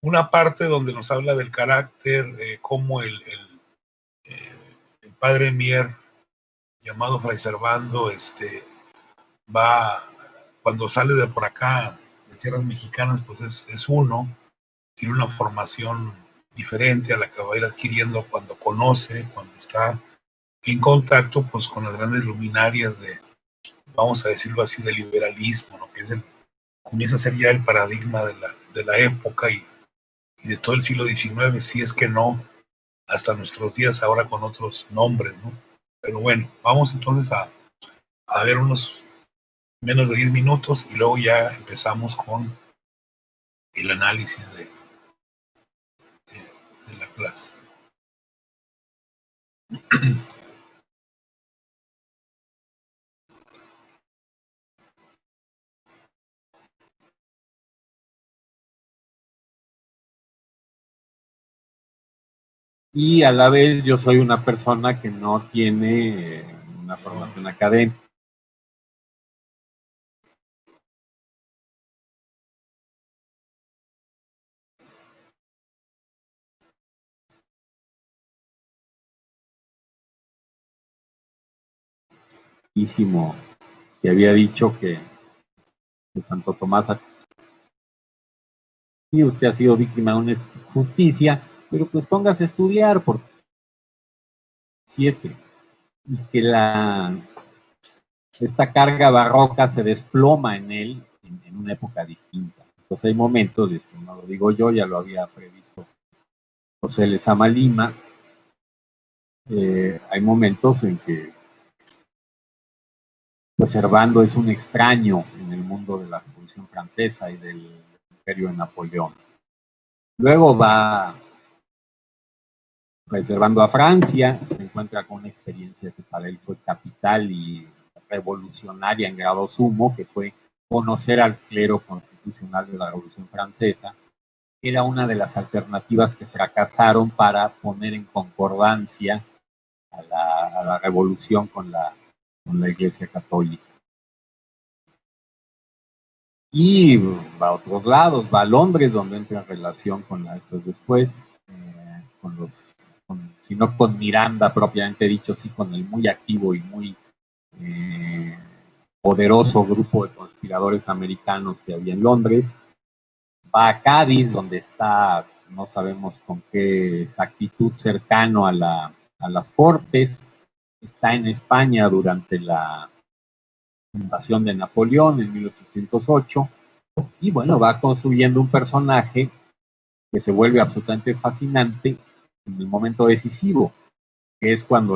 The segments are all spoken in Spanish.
una parte donde nos habla del carácter, cómo el padre Mier, llamado Fray Servando, va, cuando sale de por acá, de tierras mexicanas, pues es uno, tiene una formación diferente a la que va a ir adquiriendo cuando conoce, cuando está en contacto pues con las grandes luminarias de, vamos a decirlo así, del liberalismo, ¿no? Que comienza a ser ya el paradigma de la época y de todo el siglo XIX, si es que no, hasta nuestros días ahora con otros nombres, ¿no? Pero bueno, vamos entonces a ver unos menos de 10 minutos y luego ya empezamos con el análisis de la clase. Y a la vez yo soy una persona que no tiene una formación académica. Que había dicho que Santo Tomás, y usted ha sido víctima de una injusticia, pero pues póngase a estudiar por 7, y que esta carga barroca se desploma en él en una época distinta. Entonces hay momentos, y esto no lo digo yo, ya lo había previsto José Lezama Lima, hay momentos en que pues Servando es un extraño en el mundo de la Revolución Francesa y del Imperio de Napoleón. Luego va Servando a Francia, se encuentra con una experiencia que para él fue capital y revolucionaria en grado sumo, que fue conocer al clero constitucional de la Revolución Francesa. Era una de las alternativas que fracasaron para poner en concordancia a la revolución con la Iglesia Católica. Y va a otros lados, va a Londres, donde entra en relación con después, si no con Miranda propiamente dicho, sí con el muy activo y muy poderoso grupo de conspiradores americanos que había en Londres. Va a Cádiz, donde está, no sabemos con qué exactitud, cercano a las Cortes. Está en España durante la invasión de Napoleón en 1808. Y bueno, va construyendo un personaje que se vuelve absolutamente fascinante en el momento decisivo, que es cuando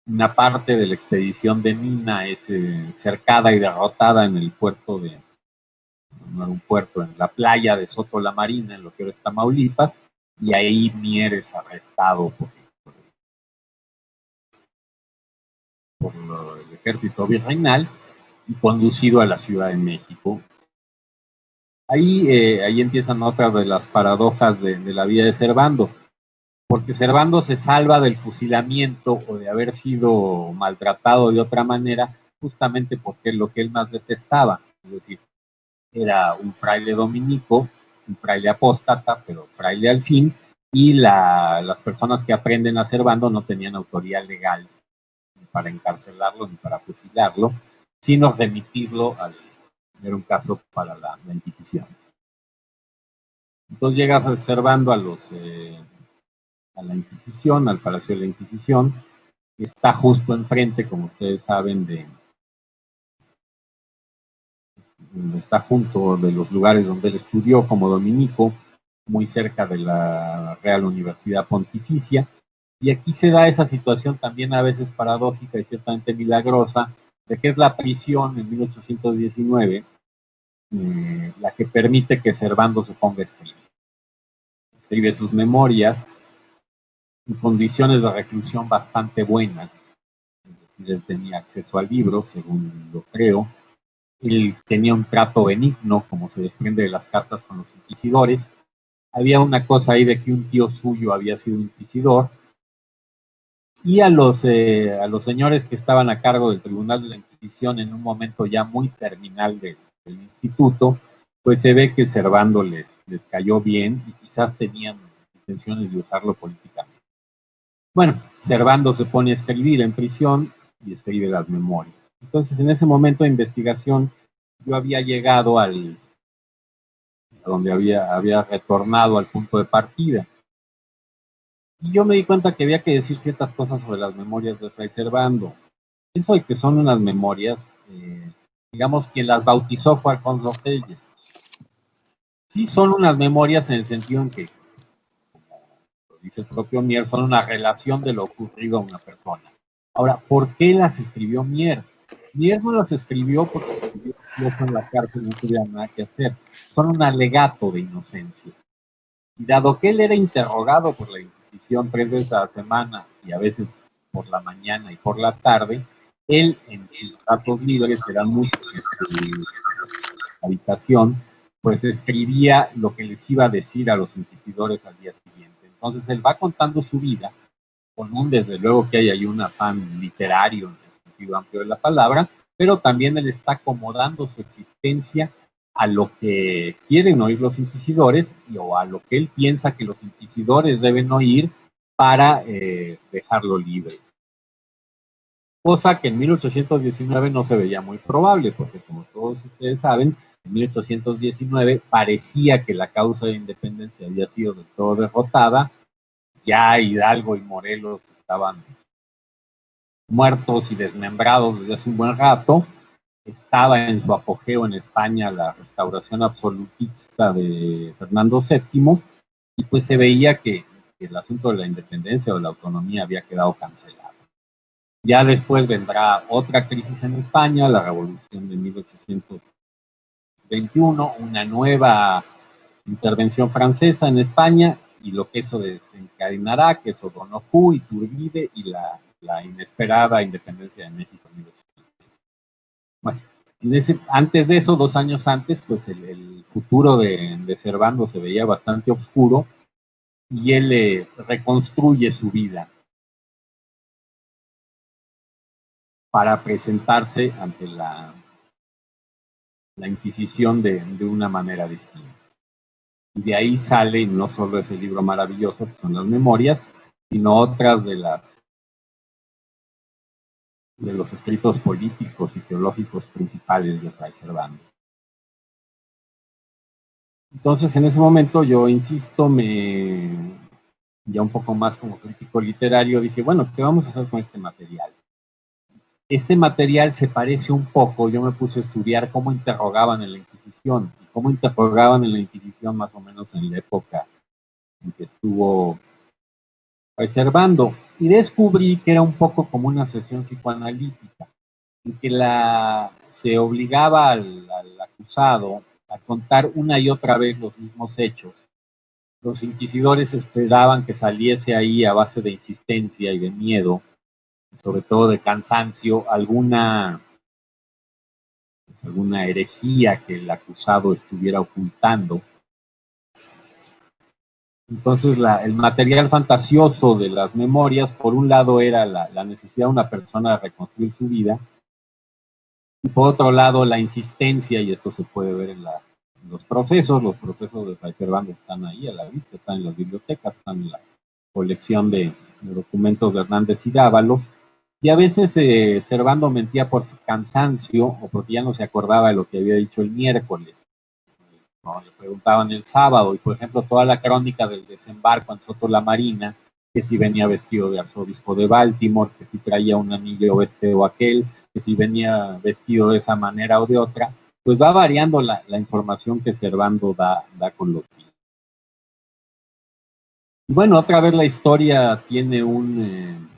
una parte de la expedición de Mina es cercada y derrotada en el puerto no era un puerto, en la playa de Soto la Marina, en lo que ahora es Tamaulipas, y ahí Mier es arrestado por el ejército virreinal y conducido a la Ciudad de México. Ahí empiezan otras de las paradojas de la vida de Servando, porque Servando se salva del fusilamiento o de haber sido maltratado de otra manera, justamente porque es lo que él más detestaba, es decir, era un fraile dominico, un fraile apóstata, pero fraile al fin, y las personas que aprenden a Servando no tenían autoridad legal ni para encarcelarlo ni para fusilarlo, sino remitirlo era un caso para la Inquisición. Entonces llega Servando a la Inquisición, al Palacio de la Inquisición, que está justo enfrente, como ustedes saben, está junto de los lugares donde él estudió como dominico, muy cerca de la Real Universidad Pontificia, y aquí se da esa situación también a veces paradójica y ciertamente milagrosa, de que es la prisión en 1819 la que permite que Servando se ponga a escribir. Escribe sus memorias en condiciones de reclusión bastante buenas. Él tenía acceso a libros, según lo creo. Él tenía un trato benigno, como se desprende de las cartas con los inquisidores. Había una cosa ahí de que un tío suyo había sido inquisidor. Y a los señores que estaban a cargo del Tribunal de la Inquisición en un momento ya muy terminal del instituto, pues se ve que Servando les cayó bien y quizás tenían intenciones de usarlo políticamente. Bueno, Servando se pone a escribir en prisión y escribe las memorias. Entonces, en ese momento de investigación, yo había llegado a donde había retornado al punto de partida. Y yo me di cuenta que había que decir ciertas cosas sobre las memorias de Fray Servando. Eso de que son unas memorias, digamos, quien las bautizó fue Alfonso Reyes. Sí son unas memorias en el sentido en que, como lo dice el propio Mier, son una relación de lo ocurrido a una persona. Ahora, ¿por qué las escribió Mier? Mier no las escribió porque escribió en la cárcel, no tuviera nada que hacer. Son un alegato de inocencia. Y dado que él era interrogado por la Inquisición 3 veces a la semana y a veces por la mañana y por la tarde, él en sus ratos libres, que eran muchos en su habitación, pues escribía lo que les iba a decir a los inquisidores al día siguiente. Entonces él va contando su vida, con desde luego que hay ahí un afán literario en el sentido amplio de la palabra, pero también él está acomodando su existencia a lo que quieren oír los inquisidores o a lo que él piensa que los inquisidores deben oír para dejarlo libre. Cosa que en 1819 no se veía muy probable, porque como todos ustedes saben, en 1819 parecía que la causa de independencia había sido del todo derrotada, ya Hidalgo y Morelos estaban muertos y desmembrados desde hace un buen rato, estaba en su apogeo en España la restauración absolutista de Fernando VII, y pues se veía que el asunto de la independencia o de la autonomía había quedado cancelado. Ya después vendrá otra crisis en España, la revolución de 1821, una nueva intervención francesa en España, y lo que eso desencadenará, que es O'Donoghue, Iturbide y la inesperada independencia de México en 1830. Bueno, antes de eso, 2 años antes, pues el futuro de Servando se veía bastante oscuro, y él reconstruye su vida para presentarse ante la Inquisición de una manera distinta. Y de ahí sale no solo ese libro maravilloso que son las memorias, sino otras de los escritos políticos y teológicos principales de Fray Servando. Entonces, en ese momento, yo insisto, ya un poco más como crítico literario, dije, bueno, ¿qué vamos a hacer con este material? Este material se parece un poco, yo me puse a estudiar cómo interrogaban en la Inquisición, y cómo interrogaban en la Inquisición más o menos en la época en que estuvo Fray Servando, y descubrí que era un poco como una sesión psicoanalítica, en que se obligaba al acusado a contar una y otra vez los mismos hechos. Los inquisidores esperaban que saliese ahí a base de insistencia y de miedo, sobre todo de cansancio, alguna herejía que el acusado estuviera ocultando. Entonces, el material fantasioso de las memorias, por un lado, era la necesidad de una persona de reconstruir su vida, y por otro lado, la insistencia, y esto se puede ver en los procesos de Fray Servando están ahí a la vista, están en las bibliotecas, están en la colección de documentos de Hernández y Dávalos, y a veces Servando mentía por su cansancio o porque ya no se acordaba de lo que había dicho el miércoles. No, le preguntaban el sábado, y por ejemplo toda la crónica del desembarco en Soto la Marina, que si venía vestido de arzobispo de Baltimore, que si traía un anillo este o aquel, que si venía vestido de esa manera o de otra, pues va variando la información que Servando da con los días. Y bueno, otra vez la historia tiene un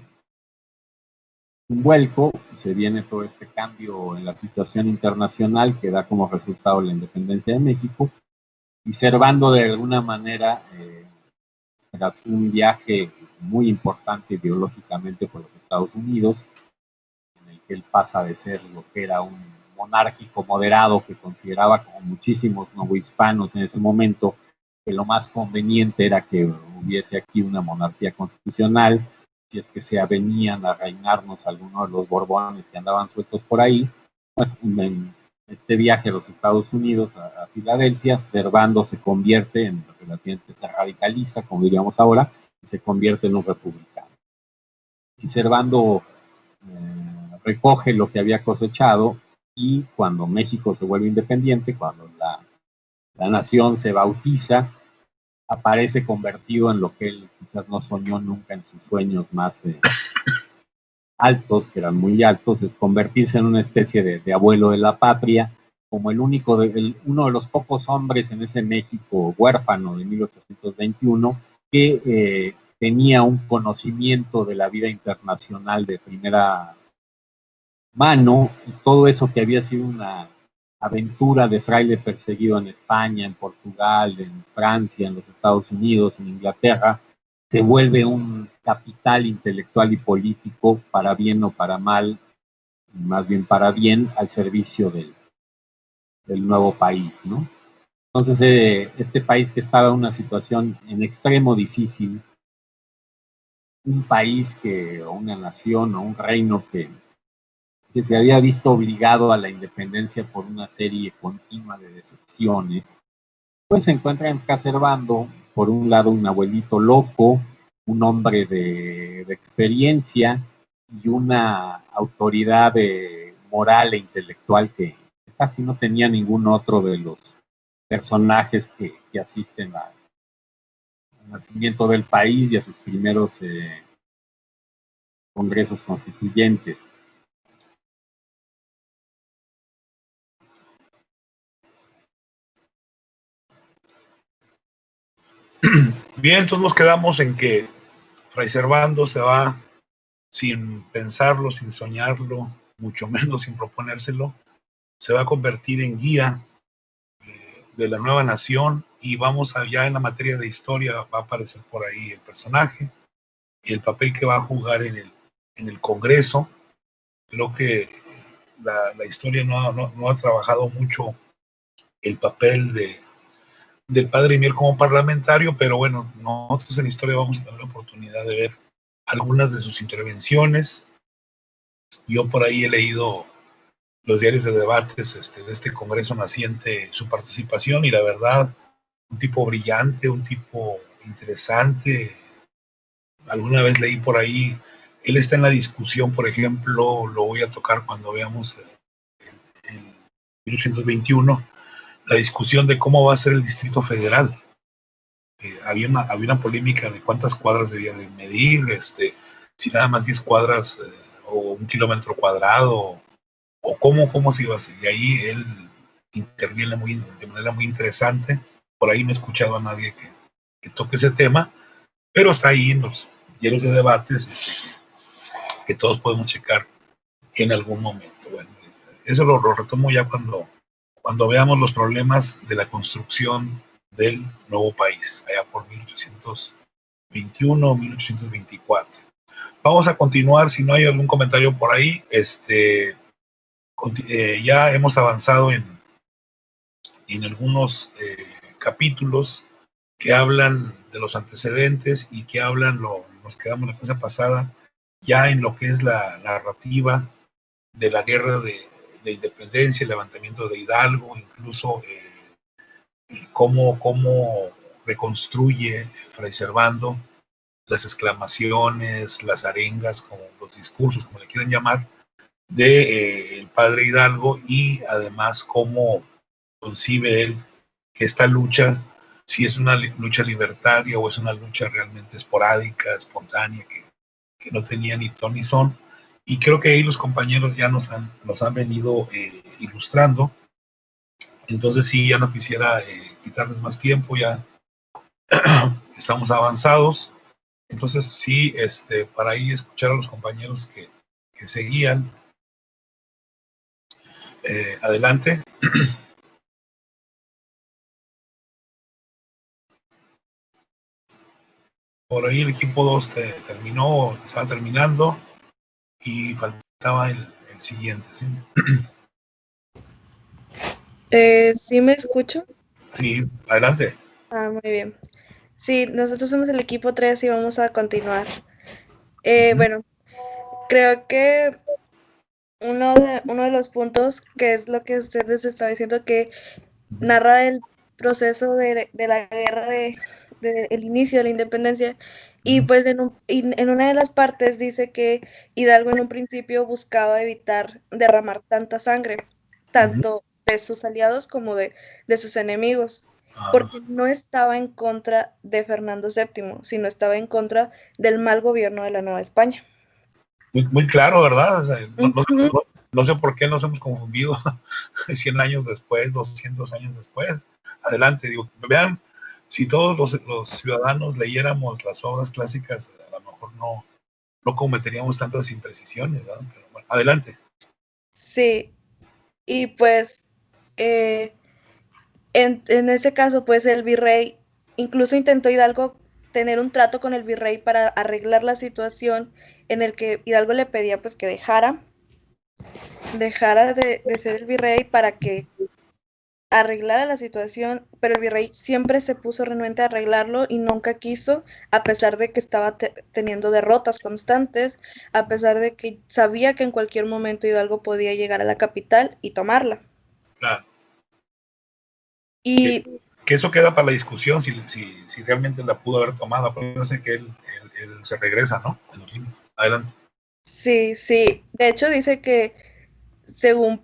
vuelco, se viene todo este cambio en la situación internacional que da como resultado la independencia de México, y Servando de alguna manera, tras un viaje muy importante ideológicamente por los Estados Unidos, en el que él pasa de ser lo que era un monárquico moderado que consideraba, como muchísimos novohispanos en ese momento, que lo más conveniente era que hubiese aquí una monarquía constitucional, si es que se avenían a reinarnos algunos de los borbones que andaban sueltos por ahí. Bueno, este viaje a los Estados Unidos, a Filadelfia, Servando se convierte en, relativamente se radicaliza, como diríamos ahora, y se convierte en un republicano. Y Servando recoge lo que había cosechado, y cuando México se vuelve independiente, cuando la nación se bautiza, aparece convertido en lo que él quizás no soñó nunca en sus sueños más altos, que eran muy altos, es convertirse en una especie de abuelo de la patria, como uno de los pocos hombres en ese México huérfano de 1821 que tenía un conocimiento de la vida internacional de primera mano, y todo eso que había sido una aventura de fraile perseguido en España, en Portugal, en Francia, en los Estados Unidos, en Inglaterra, se vuelve un capital intelectual y político, para bien o para mal, más bien para bien, al servicio del nuevo país, ¿no? Entonces, este país que estaba en una situación en extremo difícil, un país o una nación o un reino que se había visto obligado a la independencia por una serie continua de decepciones, pues se encuentra exacerbando, por un lado, un abuelito loco, un hombre de experiencia y una autoridad moral e intelectual que casi no tenía ningún otro de los personajes que asisten al nacimiento del país y a sus primeros congresos constituyentes. Bien, entonces nos quedamos en que Fray Servando se va sin pensarlo, sin soñarlo, mucho menos sin proponérselo, se va a convertir en guía de la nueva nación, y vamos allá en la materia de historia, va a aparecer por ahí el personaje y el papel que va a jugar en el Congreso. Creo que la historia no ha trabajado mucho el papel del padre Mier como parlamentario, pero bueno, nosotros en la historia vamos a tener la oportunidad de ver algunas de sus intervenciones. Yo por ahí he leído los diarios de debates de este Congreso naciente, su participación, y la verdad, un tipo brillante, un tipo interesante. Alguna vez leí por ahí, él está en la discusión, por ejemplo, lo voy a tocar cuando veamos el 1821, la discusión de cómo va a ser el Distrito Federal. Había una polémica de cuántas cuadras debía de medir, si nada más 10 cuadras o 1 kilómetro cuadrado, o cómo se iba a hacer. Y ahí él interviene de manera muy interesante. Por ahí no he escuchado a nadie que toque ese tema, pero está ahí en los diarios de debates, que todos podemos checar en algún momento. Bueno, eso lo retomo ya cuando veamos los problemas de la construcción del nuevo país, allá por 1821 o 1824. Vamos a continuar, si no hay algún comentario por ahí. Ya hemos avanzado en algunos capítulos que hablan de los antecedentes y que hablan, nos quedamos la clase pasada ya en lo que es la narrativa de la guerra de independencia, el levantamiento de Hidalgo, incluso cómo reconstruye Fray Servando las exclamaciones, las arengas, como los discursos, como le quieran llamar, de el padre Hidalgo, y además cómo concibe él que esta lucha, si es una lucha libertaria o es una lucha realmente esporádica, espontánea, que no tenía ni ton ni son. Y creo que ahí los compañeros ya nos han venido ilustrando. Entonces sí, ya no quisiera quitarles más tiempo, ya estamos avanzados. Entonces sí, para ahí escuchar a los compañeros que seguían. Adelante. Por ahí el equipo 2 terminó, estaba terminando, y faltaba el siguiente, ¿sí? ¿Sí me escucho? Sí, adelante. Ah, muy bien. Sí, nosotros somos el equipo 3 y vamos a continuar. Bueno, creo que uno de los puntos que es lo que ustedes estaba diciendo, que narra el proceso de la guerra el inicio de la independencia, y pues en una de las partes dice que Hidalgo en un principio buscaba evitar derramar tanta sangre, tanto de sus aliados como de sus enemigos, porque no estaba en contra de Fernando VII, sino estaba en contra del mal gobierno de la Nueva España. Muy claro, ¿verdad? O sea, no sé por qué nos hemos confundido 100 años después, 200 años después. Adelante, digo, vean, si todos los ciudadanos leyéramos las obras clásicas, a lo mejor no cometeríamos tantas imprecisiones, ¿verdad? Pero bueno, adelante. Sí, y pues en ese caso, pues el virrey, incluso intentó Hidalgo tener un trato con el virrey para arreglar la situación, en el que Hidalgo le pedía pues que dejara de ser el virrey para que arreglara la situación, pero el virrey siempre se puso renuente a arreglarlo y nunca quiso, a pesar de que estaba teniendo derrotas constantes, a pesar de que sabía que en cualquier momento Hidalgo podía llegar a la capital y tomarla. Claro. Y que eso queda para la discusión si realmente la pudo haber tomado. Acuérdense que él se regresa, ¿no? En los límites. Adelante. Sí, sí. De hecho dice que según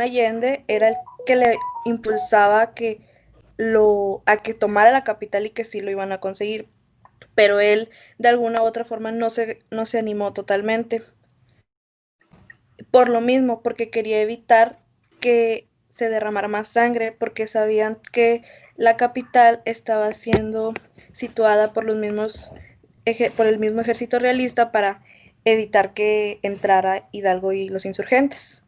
Allende era el que le impulsaba a que tomara la capital y que sí lo iban a conseguir. Pero él de alguna u otra forma no se animó totalmente. Por lo mismo, porque quería evitar que se derramara más sangre, porque sabían que la capital estaba siendo situada por el mismo ejército realista para evitar que entrara Hidalgo y los insurgentes.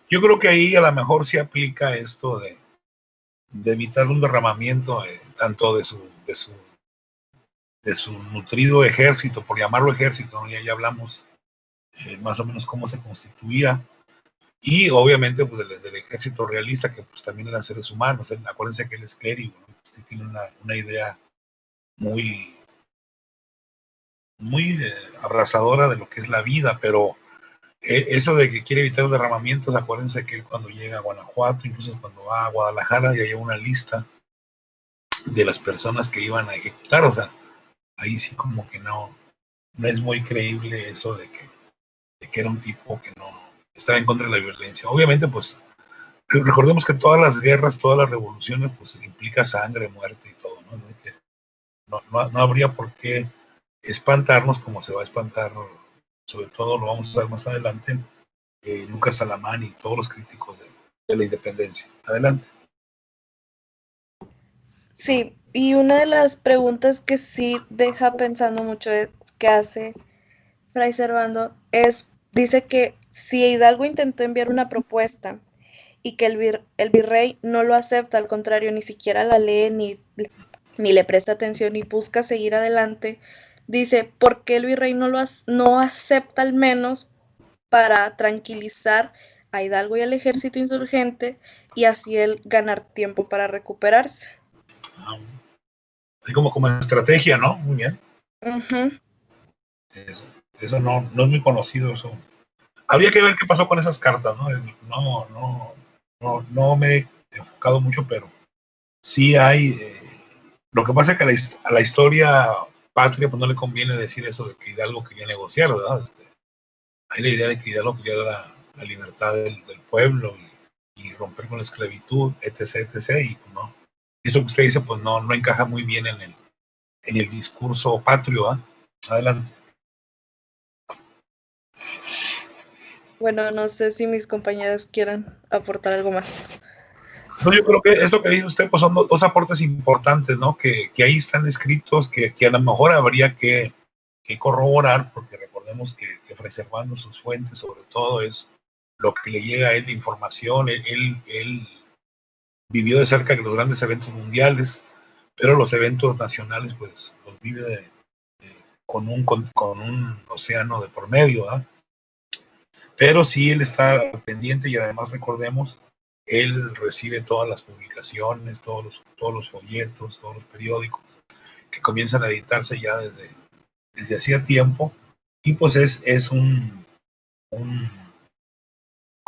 Yo creo que ahí a lo mejor se aplica esto de evitar un derramamiento tanto de su nutrido ejército, por llamarlo ejército, ¿no? Ya hablamos más o menos cómo se constituía, y obviamente pues del ejército realista, que pues también eran seres humanos. Acuérdense que él es clérigo, ¿no? Pues, tiene una idea muy abrasadora de lo que es la vida, pero eso de que quiere evitar derramamientos, acuérdense que él cuando llega a Guanajuato, incluso cuando va a Guadalajara, ya lleva una lista de las personas que iban a ejecutar. O sea, ahí sí como que no es muy creíble eso de que era un tipo que no estaba en contra de la violencia. Obviamente, pues recordemos que todas las guerras, todas las revoluciones, pues implica sangre, muerte y todo, ¿no? No habría por qué espantarnos como se va a espantar, sobre todo lo vamos a ver más adelante, Lucas Alamán y todos los críticos de la independencia. Adelante. Sí, y una de las preguntas que sí deja pensando mucho que hace Fray Servando dice que si Hidalgo intentó enviar una propuesta y que el virrey no lo acepta, al contrario, ni siquiera la lee ni le presta atención y busca seguir adelante, dice, ¿por qué el virrey no acepta al menos para tranquilizar a Hidalgo y al ejército insurgente y así él ganar tiempo para recuperarse? Así como estrategia, ¿no? Muy bien. Eso no es muy conocido. Eso habría que ver qué pasó con esas cartas, ¿no? No me he enfocado mucho, pero sí hay. Lo que pasa es que a la historia patria pues no le conviene decir eso de que Hidalgo quería negociar, ¿verdad? Hay la idea de que Hidalgo quería la libertad del pueblo y romper con la esclavitud, etc., y pues no. Eso que usted dice pues no encaja muy bien en el discurso patrio, ¿eh? Adelante. Bueno, no sé si mis compañeras quieran aportar algo más. No, yo creo que esto que dice usted pues son dos aportes importantes, ¿no? Que ahí están escritos, que a lo mejor habría que corroborar, porque recordemos que Fray Servando, sus fuentes sobre todo es lo que le llega a él de información. Él vivió de cerca de los grandes eventos mundiales, pero los eventos nacionales pues los vive con un océano de por medio, ¿verdad? Pero sí él está pendiente, y además recordemos, él recibe todas las publicaciones, todos los folletos, todos los periódicos que comienzan a editarse ya desde hacía tiempo, y pues es un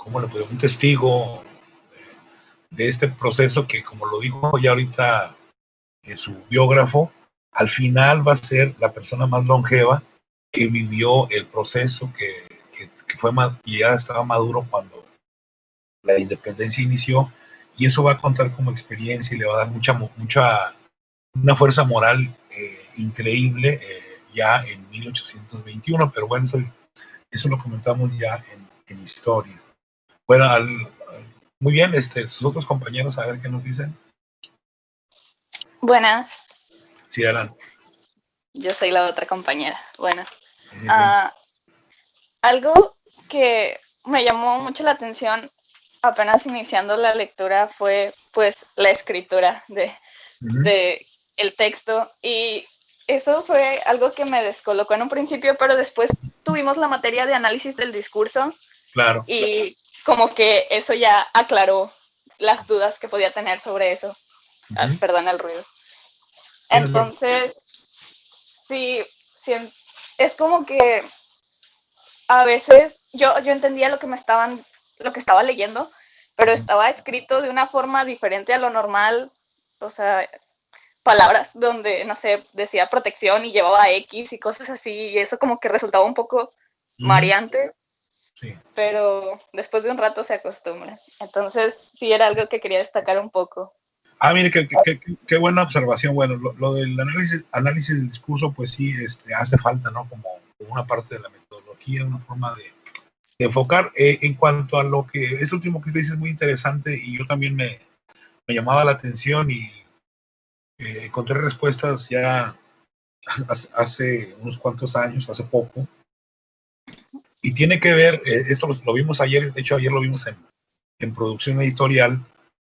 ¿cómo le puedo? Un testigo de este proceso que, como lo dijo ya ahorita su biógrafo, al final va a ser la persona más longeva que vivió el proceso, que fue y ya estaba maduro cuando la independencia inició, y eso va a contar como experiencia y le va a dar una fuerza moral increíble ya en 1821, pero bueno, eso lo comentamos ya en historia. Bueno, muy bien, sus otros compañeros, a ver qué nos dicen. Buenas. Sí, Alan. Yo soy la otra compañera. Bueno. Sí. Algo que me llamó mucho la atención apenas iniciando la lectura fue pues la escritura de el texto, y eso fue algo que me descolocó en un principio, pero después tuvimos la materia de análisis del discurso. Claro. Y como que eso ya aclaró las dudas que podía tener sobre eso. Perdón el ruido. Entonces, sí, es como que a veces yo entendía lo que estaba leyendo, pero estaba escrito de una forma diferente a lo normal, o sea, palabras donde, no sé, decía protección y llevaba X y cosas así, y eso como que resultaba un poco mareante. Sí. Pero después de un rato se acostumbra. Entonces, sí era algo que quería destacar un poco. Mire, qué buena observación. Bueno, lo del análisis del discurso, pues sí, hace falta, ¿no? Como una parte de la metodología, una forma de enfocar. En cuanto a lo que es último que usted dice, es muy interesante, y yo también me llamaba la atención, y encontré respuestas ya hace unos cuantos años, hace poco, y tiene que ver, esto lo vimos ayer, de hecho ayer lo vimos en producción editorial,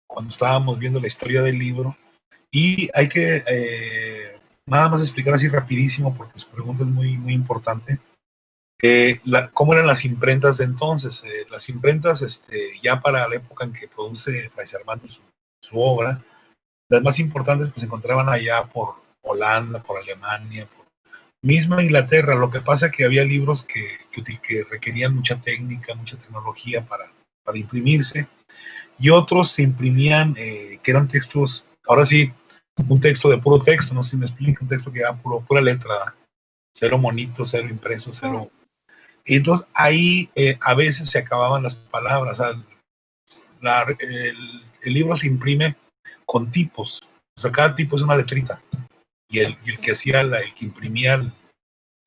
cuando estábamos viendo la historia del libro, y hay que nada más explicar así rapidísimo, porque su pregunta es muy, muy importante, cómo eran las imprentas de entonces. Las imprentas, ya para la época en que produce Fray Servando su obra, las más importantes pues se encontraban allá por Holanda, por Alemania, por misma Inglaterra. Lo que pasa es que había libros que requerían mucha técnica, mucha tecnología para imprimirse, y otros se imprimían que eran textos, ahora sí, un texto de puro texto, no sé si me explico, un texto que era pura letra, cero monito, cero impreso, cero. Y entonces ahí a veces se acababan las palabras. O sea, el libro se imprime con tipos, o sea, cada tipo es una letrita, y el que hacía, el que imprimía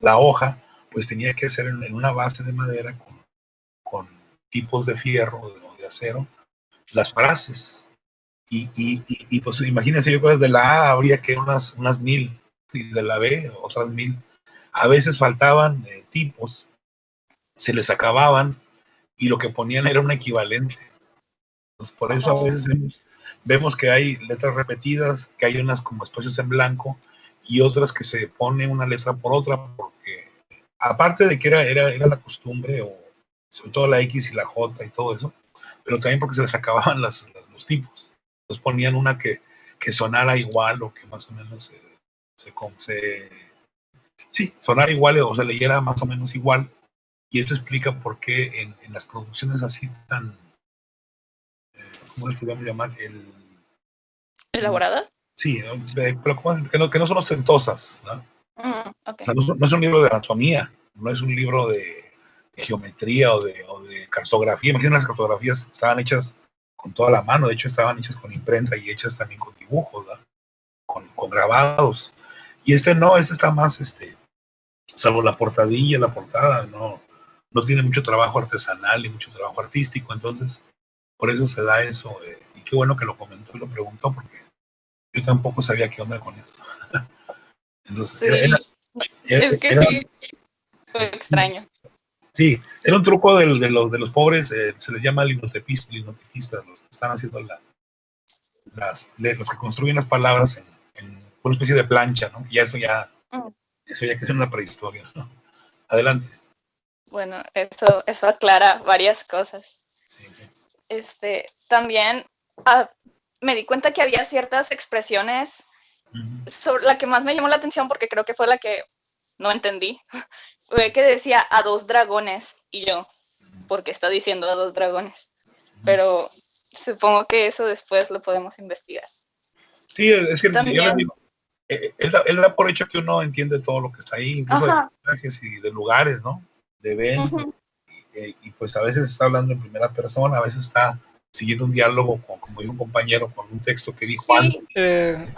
la hoja, pues tenía que hacer en una base de madera con tipos de fierro o de acero las frases. Y pues imagínense, yo creo que de la A habría que unas 1000, y de la B otras 1000. A veces faltaban tipos, se les acababan, y lo que ponían era un equivalente. Pues por eso a veces vemos que hay letras repetidas, que hay unas como espacios en blanco, y otras que se pone una letra por otra, porque aparte de que era la costumbre, o sobre todo la X y la J y todo eso, pero también porque se les acababan los tipos. Entonces ponían una que sonara igual, o que más o menos sonara igual, o se leyera más o menos igual. Y esto explica por qué en las producciones así tan, ¿cómo les podríamos llamar? ¿Elaborada? Sí, pero que no son ostentosas, ¿no? Okay. O sea, no es un libro de anatomía, no es un libro de geometría o de cartografía. Imagínense, las cartografías estaban hechas con toda la mano, de hecho estaban hechas con imprenta y hechas también con dibujos, ¿no? Con grabados. Y no, está más, salvo la portadilla, la portada, no tiene mucho trabajo artesanal y mucho trabajo artístico. Entonces por eso se da eso, y qué bueno que lo comentó y lo preguntó, porque yo tampoco sabía qué onda con eso. Entonces, sí, es que sí, fue extraño. Sí, era un truco de los pobres, se les llama linotepistas, los que están haciendo los que construyen las palabras en una especie de plancha, ¿no? Y eso ya que es una prehistoria, ¿no? Adelante. Bueno, eso aclara varias cosas. Sí. También me di cuenta que había ciertas expresiones sobre la que más me llamó la atención, porque creo que fue la que no entendí, fue que decía a 2 dragones, y yo, por qué está diciendo a 2 dragones. Pero supongo que eso después lo podemos investigar. Sí, es que También, yo les digo, él da por hecho que uno entiende todo lo que está ahí, incluso de personajes y de lugares, ¿no? De eventos. Y pues a veces está hablando en primera persona, a veces está siguiendo un diálogo como dijo un compañero con un texto que dijo antes.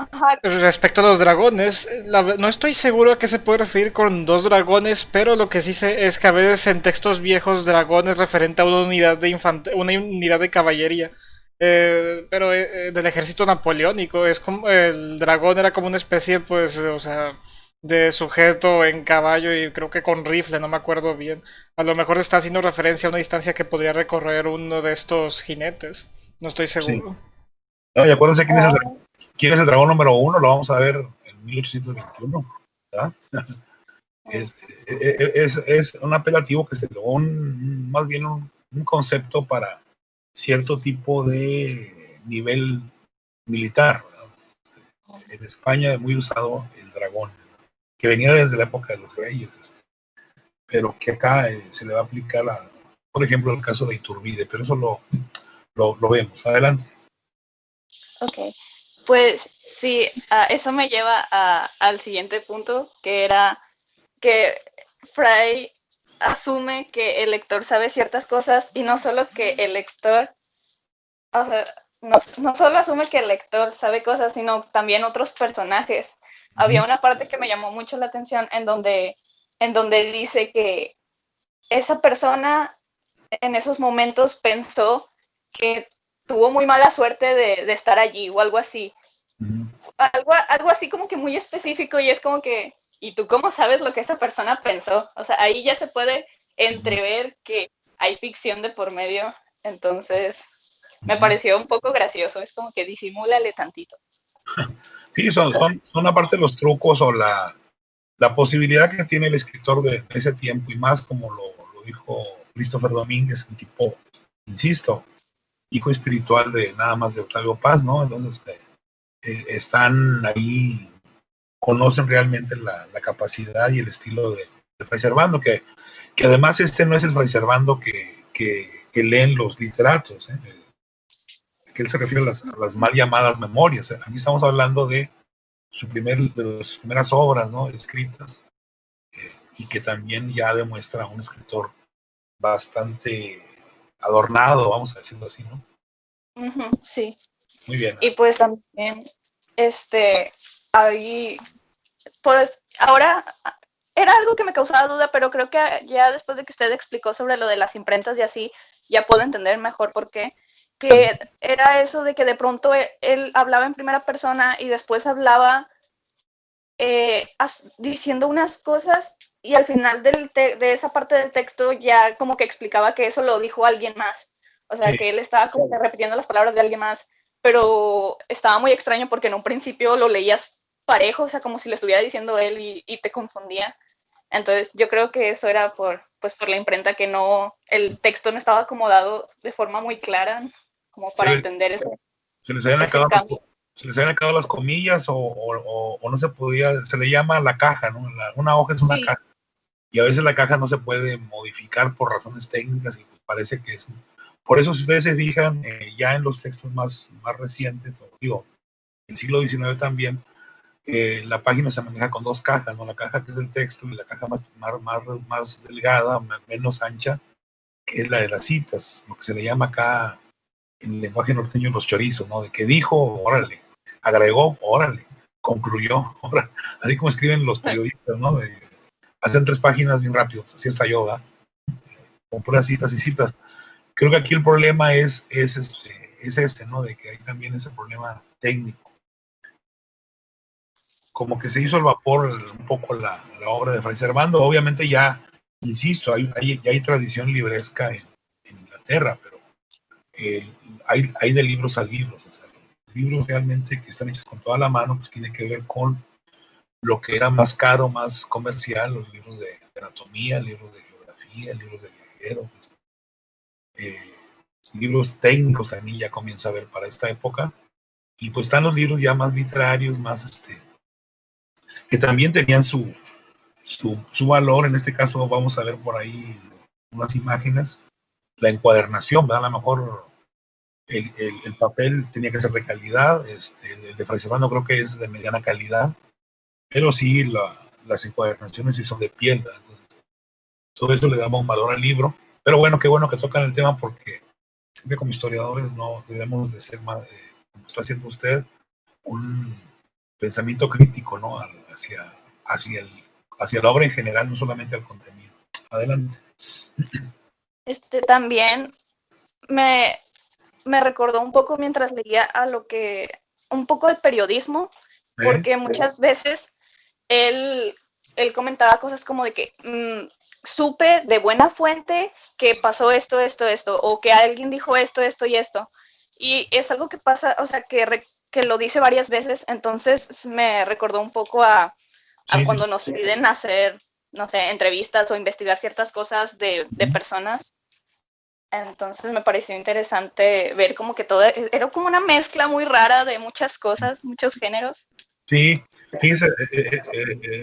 Respecto a los dragones, no estoy seguro a qué se puede referir con 2 dragones, pero lo que sí sé es que a veces en textos viejos dragón es referente a una unidad de una unidad de caballería. Pero del ejército napoleónico, es como el dragón era como una especie, pues, o sea, de sujeto en caballo y creo que con rifle, no me acuerdo bien. A lo mejor está haciendo referencia a una distancia que podría recorrer uno de estos jinetes. No estoy seguro. Sí. No, y acuérdense quién es el dragón número 1, lo vamos a ver en 1821. ¿Verdad? Es un apelativo que se logró más bien un concepto para cierto tipo de nivel militar, ¿verdad? En España es muy usado el dragón, que venía desde la época de los reyes, pero que acá se le va a aplicar, por ejemplo, el caso de Iturbide, pero eso lo vemos. Adelante. Ok, pues sí, eso me lleva al siguiente punto, que era que Fry asume que el lector sabe ciertas cosas y no solo que el lector, o sea, no solo asume que el lector sabe cosas, sino también otros personajes. Había una parte que me llamó mucho la atención en donde dice que esa persona en esos momentos pensó que tuvo muy mala suerte de estar allí o algo así. Algo así como que muy específico y es como que, ¿y tú cómo sabes lo que esta persona pensó? O sea, ahí ya se puede entrever que hay ficción de por medio, entonces me pareció un poco gracioso, es como que disimúlale tantito. Sí, son aparte los trucos o la posibilidad que tiene el escritor de ese tiempo y más como lo dijo Christopher Domínguez, un tipo, insisto, hijo espiritual de nada más de Octavio Paz, ¿no? Entonces están ahí, conocen realmente la capacidad y el estilo de Fray Servando, que además no es el Fray Servando que leen los literatos, que él se refiere a las mal llamadas memorias. Aquí estamos hablando de sus primeras obras, ¿no? Escritas, y que también ya demuestra un escritor bastante adornado, vamos a decirlo así, ¿no? Sí. Muy bien. Y pues también, ahí, pues ahora era algo que me causaba duda, pero creo que ya después de que usted explicó sobre lo de las imprentas y así, ya puedo entender mejor por qué. Que era eso de que de pronto él hablaba en primera persona y después hablaba diciendo unas cosas y al final de esa parte del texto ya como que explicaba que eso lo dijo alguien más. O sea, que él estaba como que repitiendo las palabras de alguien más, pero estaba muy extraño porque en un principio lo leías parejo, o sea, como si lo estuviera diciendo él y te confundía. Entonces yo creo que eso era por la imprenta, que el texto no estaba acomodado de forma muy clara como para entender eso. Se les habían acabado las comillas o no se podía, se le llama la caja, ¿no? Una hoja es una caja y a veces la caja no se puede modificar por razones técnicas y pues parece que es. Por eso si ustedes se fijan ya en los textos más recientes, digo, en el siglo XIX también, la página se maneja con 2 cajas, ¿no? La caja que es el texto y la caja más delgada, menos ancha, que es la de las citas, lo que se le llama acá en el lenguaje norteño los chorizos, ¿no? De que dijo, órale, agregó, órale, concluyó, órale. Así como escriben los periodistas, ¿no? Hacen 3 páginas bien rápido, pues así está yo, ¿verdad? Con puras citas y citas. Creo que aquí el problema es ¿no? De que hay también ese problema técnico. Como que se hizo al vapor un poco la obra de Fray Servando. Obviamente ya, insisto, ya hay tradición libresca en Inglaterra, pero hay de libros a libros. O sea, los libros realmente que están hechos con toda la mano, pues tienen que ver con lo que era más caro, más comercial, los libros de anatomía, libros de geografía, libros de viajeros, libros técnicos también ya comienza a ver para esta época. Y pues están los libros ya más literarios, más que también tenían su valor. En este caso vamos a ver por ahí unas imágenes la encuadernación, ¿verdad? A lo mejor el papel tenía que ser de calidad, el de Fray Servando creo que es de mediana calidad, pero sí las encuadernaciones sí son de piel, ¿verdad? Entonces, todo eso le damos un valor al libro, pero bueno, qué bueno que tocan el tema porque creo que como historiadores no debemos de ser más, como está haciendo usted, un pensamiento crítico, ¿no? Hacia la obra en general, no solamente al contenido. Adelante. También me recordó un poco mientras leía un poco el periodismo, porque muchas veces él comentaba cosas como de que supe de buena fuente que pasó esto, o que alguien dijo esto y esto. Y es algo que pasa, o sea, que lo dice varias veces, entonces me recordó un poco a cuando nos piden hacer, no sé, entrevistas o investigar ciertas cosas de personas. Entonces me pareció interesante ver como que todo era como una mezcla muy rara de muchas cosas, muchos géneros. Sí, fíjese,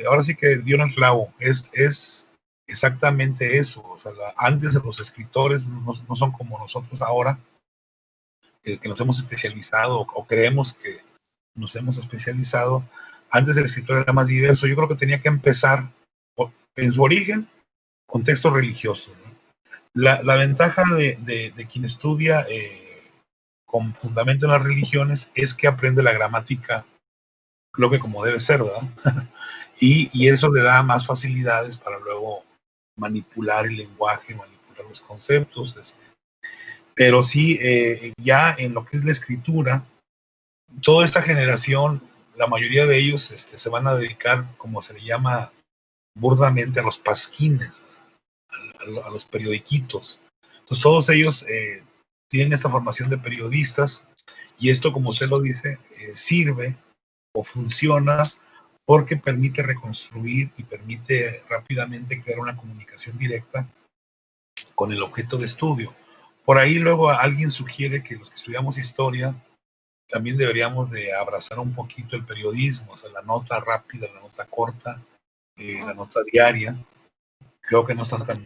ahora sí que dio en el clavo, es exactamente eso. O sea, antes los escritores no son como nosotros ahora, que nos hemos especializado o creemos que nos hemos especializado. Antes el escritor era más diverso. Yo creo que tenía que empezar en su origen con textos religiosos, ¿no? La ventaja de quien estudia con fundamento en las religiones es que aprende la gramática, creo que como debe ser, ¿verdad? y eso le da más facilidades para luego manipular el lenguaje, manipular los conceptos. Pero sí, ya en lo que es la escritura, toda esta generación, la mayoría de ellos se van a dedicar, como se le llama burdamente, a los pasquines, a los periodiquitos. Entonces todos ellos tienen esta formación de periodistas y esto, como usted lo dice, sirve o funciona porque permite reconstruir y permite rápidamente crear una comunicación directa con el objeto de estudio. Por ahí luego alguien sugiere que los que estudiamos historia también deberíamos de abrazar un poquito el periodismo, o sea, la nota rápida, la nota corta, la nota diaria. Creo que no está tan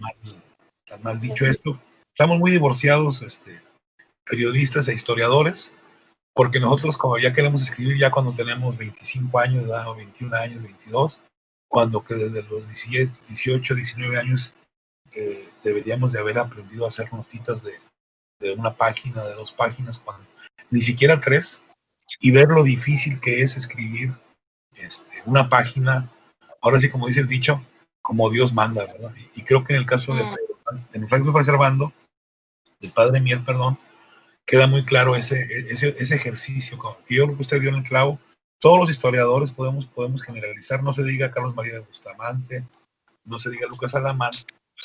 mal dicho esto. Estamos muy divorciados, periodistas e historiadores, porque nosotros como ya queremos escribir ya cuando tenemos 25 años, ¿verdad? O 21 años, 22, cuando que desde los 17, 18, 19 años deberíamos de haber aprendido a hacer notitas de una página, de 2 páginas, cuando ni siquiera 3, y ver lo difícil que es escribir una página, ahora sí como dice el dicho, como Dios manda, ¿verdad? Y creo que en el caso de Fray Servando, del Padre Mier, perdón, queda muy claro ese ejercicio que yo creo que usted dio en el clavo. Todos los historiadores podemos generalizar, no se diga Carlos María de Bustamante, no se diga Lucas Alamán,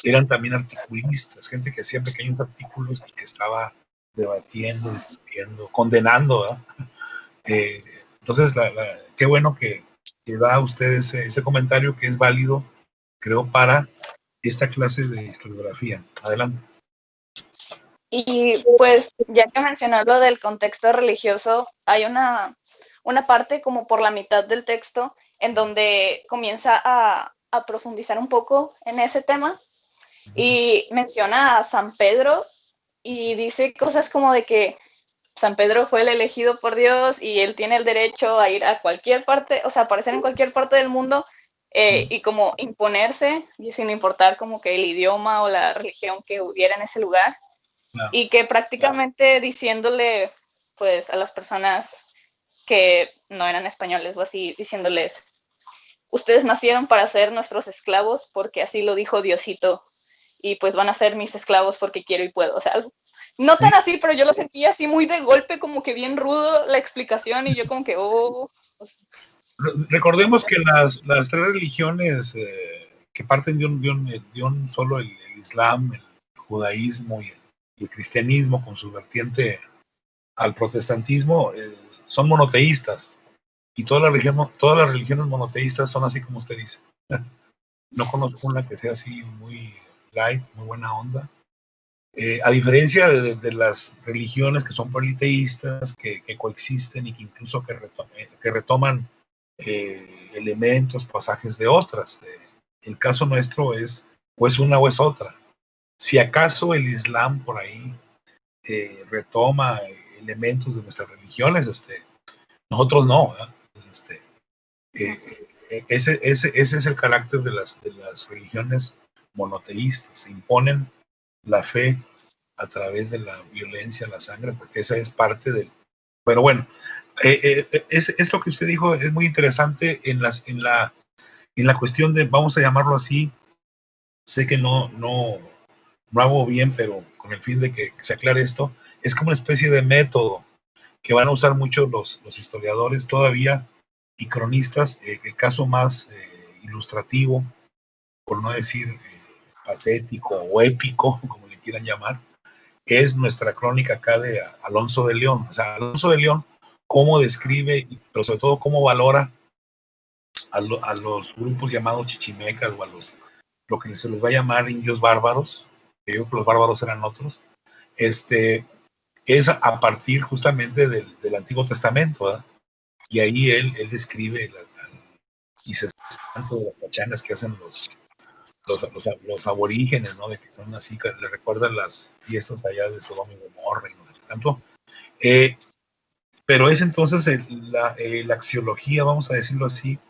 eran también articulistas, gente que hacía pequeños artículos y que estaba debatiendo, discutiendo, condenando, ¿verdad? Entonces, qué bueno que da usted ese comentario que es válido, creo, para esta clase de historiografía. Adelante. Y pues, ya que mencionó lo del contexto religioso, hay una parte como por la mitad del texto en donde comienza a profundizar un poco en ese tema y menciona a San Pedro y dice cosas como de que San Pedro fue el elegido por Dios y él tiene el derecho a ir a cualquier parte, o sea, aparecer en cualquier parte del mundo y como imponerse, y sin importar como que el idioma o la religión que hubiera en ese lugar. No. Y que prácticamente diciéndole pues a las personas que no eran españoles o así, diciéndoles, ustedes nacieron para ser nuestros esclavos porque así lo dijo Diosito y pues van a ser mis esclavos porque quiero y puedo, o sea, algo no tan así, pero yo lo sentía así muy de golpe, como que bien rudo la explicación y yo como que, Recordemos que las 3 religiones que parten de un solo, el Islam, el judaísmo y el cristianismo con su vertiente al protestantismo, son monoteístas. Y todas las religiones monoteístas son así como usted dice. No conozco una que sea así muy light, muy buena onda. A diferencia de las religiones que son politeístas, que coexisten y que incluso que retoman elementos, pasajes de otras. El caso nuestro es o es una o es otra. Si acaso el Islam por ahí retoma elementos de nuestras religiones, nosotros no, ¿verdad? Entonces, ese es el carácter de las religiones monoteístas. Se imponen la fe a través de la violencia, la sangre, porque esa es parte del... Pero bueno, es lo que usted dijo, es muy interesante en la cuestión de, vamos a llamarlo así, sé que no hago bien, pero con el fin de que se aclare esto, es como una especie de método que van a usar mucho los historiadores todavía y cronistas. El caso más ilustrativo, por no decir patético o épico, como le quieran llamar, es nuestra crónica acá de Alonso de León. O sea, Alonso de León, cómo describe, pero sobre todo cómo valora a los grupos llamados chichimecas o a lo que se les va a llamar indios bárbaros, que yo creo que los bárbaros eran otros, es a partir justamente del Antiguo Testamento, ¿verdad? Y ahí él describe y se tanto de las pachangas que hacen los aborígenes, ¿no? De que son así, que le recuerdan las fiestas allá de Sodoma y Gomorra y no sé tanto. Pero es entonces la axiología, vamos a decirlo así,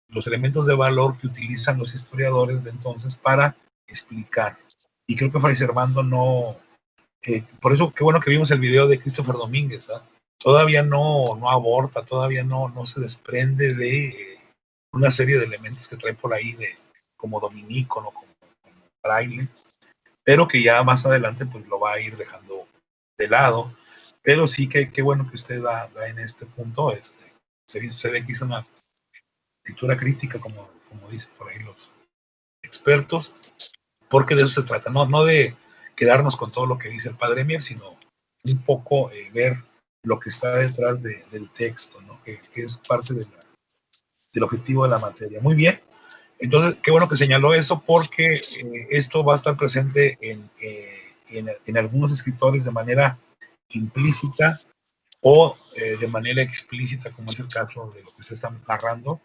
los elementos de valor que utilizan los historiadores de entonces para explicar. Y creo que Fray Servando no... por eso, qué bueno que vimos el video de Christopher Domínguez, ¿eh? Todavía no aborta, todavía no se desprende de una serie de elementos que trae por ahí como dominícono, como fraile, pero que ya más adelante pues lo va a ir dejando de lado. Pero sí que qué bueno que usted da en este punto. Se ve que hizo una lectura crítica, como dicen por ahí los expertos, porque de eso se trata, no de quedarnos con todo lo que dice el padre Mier, sino un poco ver lo que está detrás del texto, ¿no? que es parte del objetivo de la materia. Muy bien, entonces qué bueno que señaló eso, porque esto va a estar presente en algunos escritores de manera implícita o de manera explícita, como es el caso de lo que usted está narrando,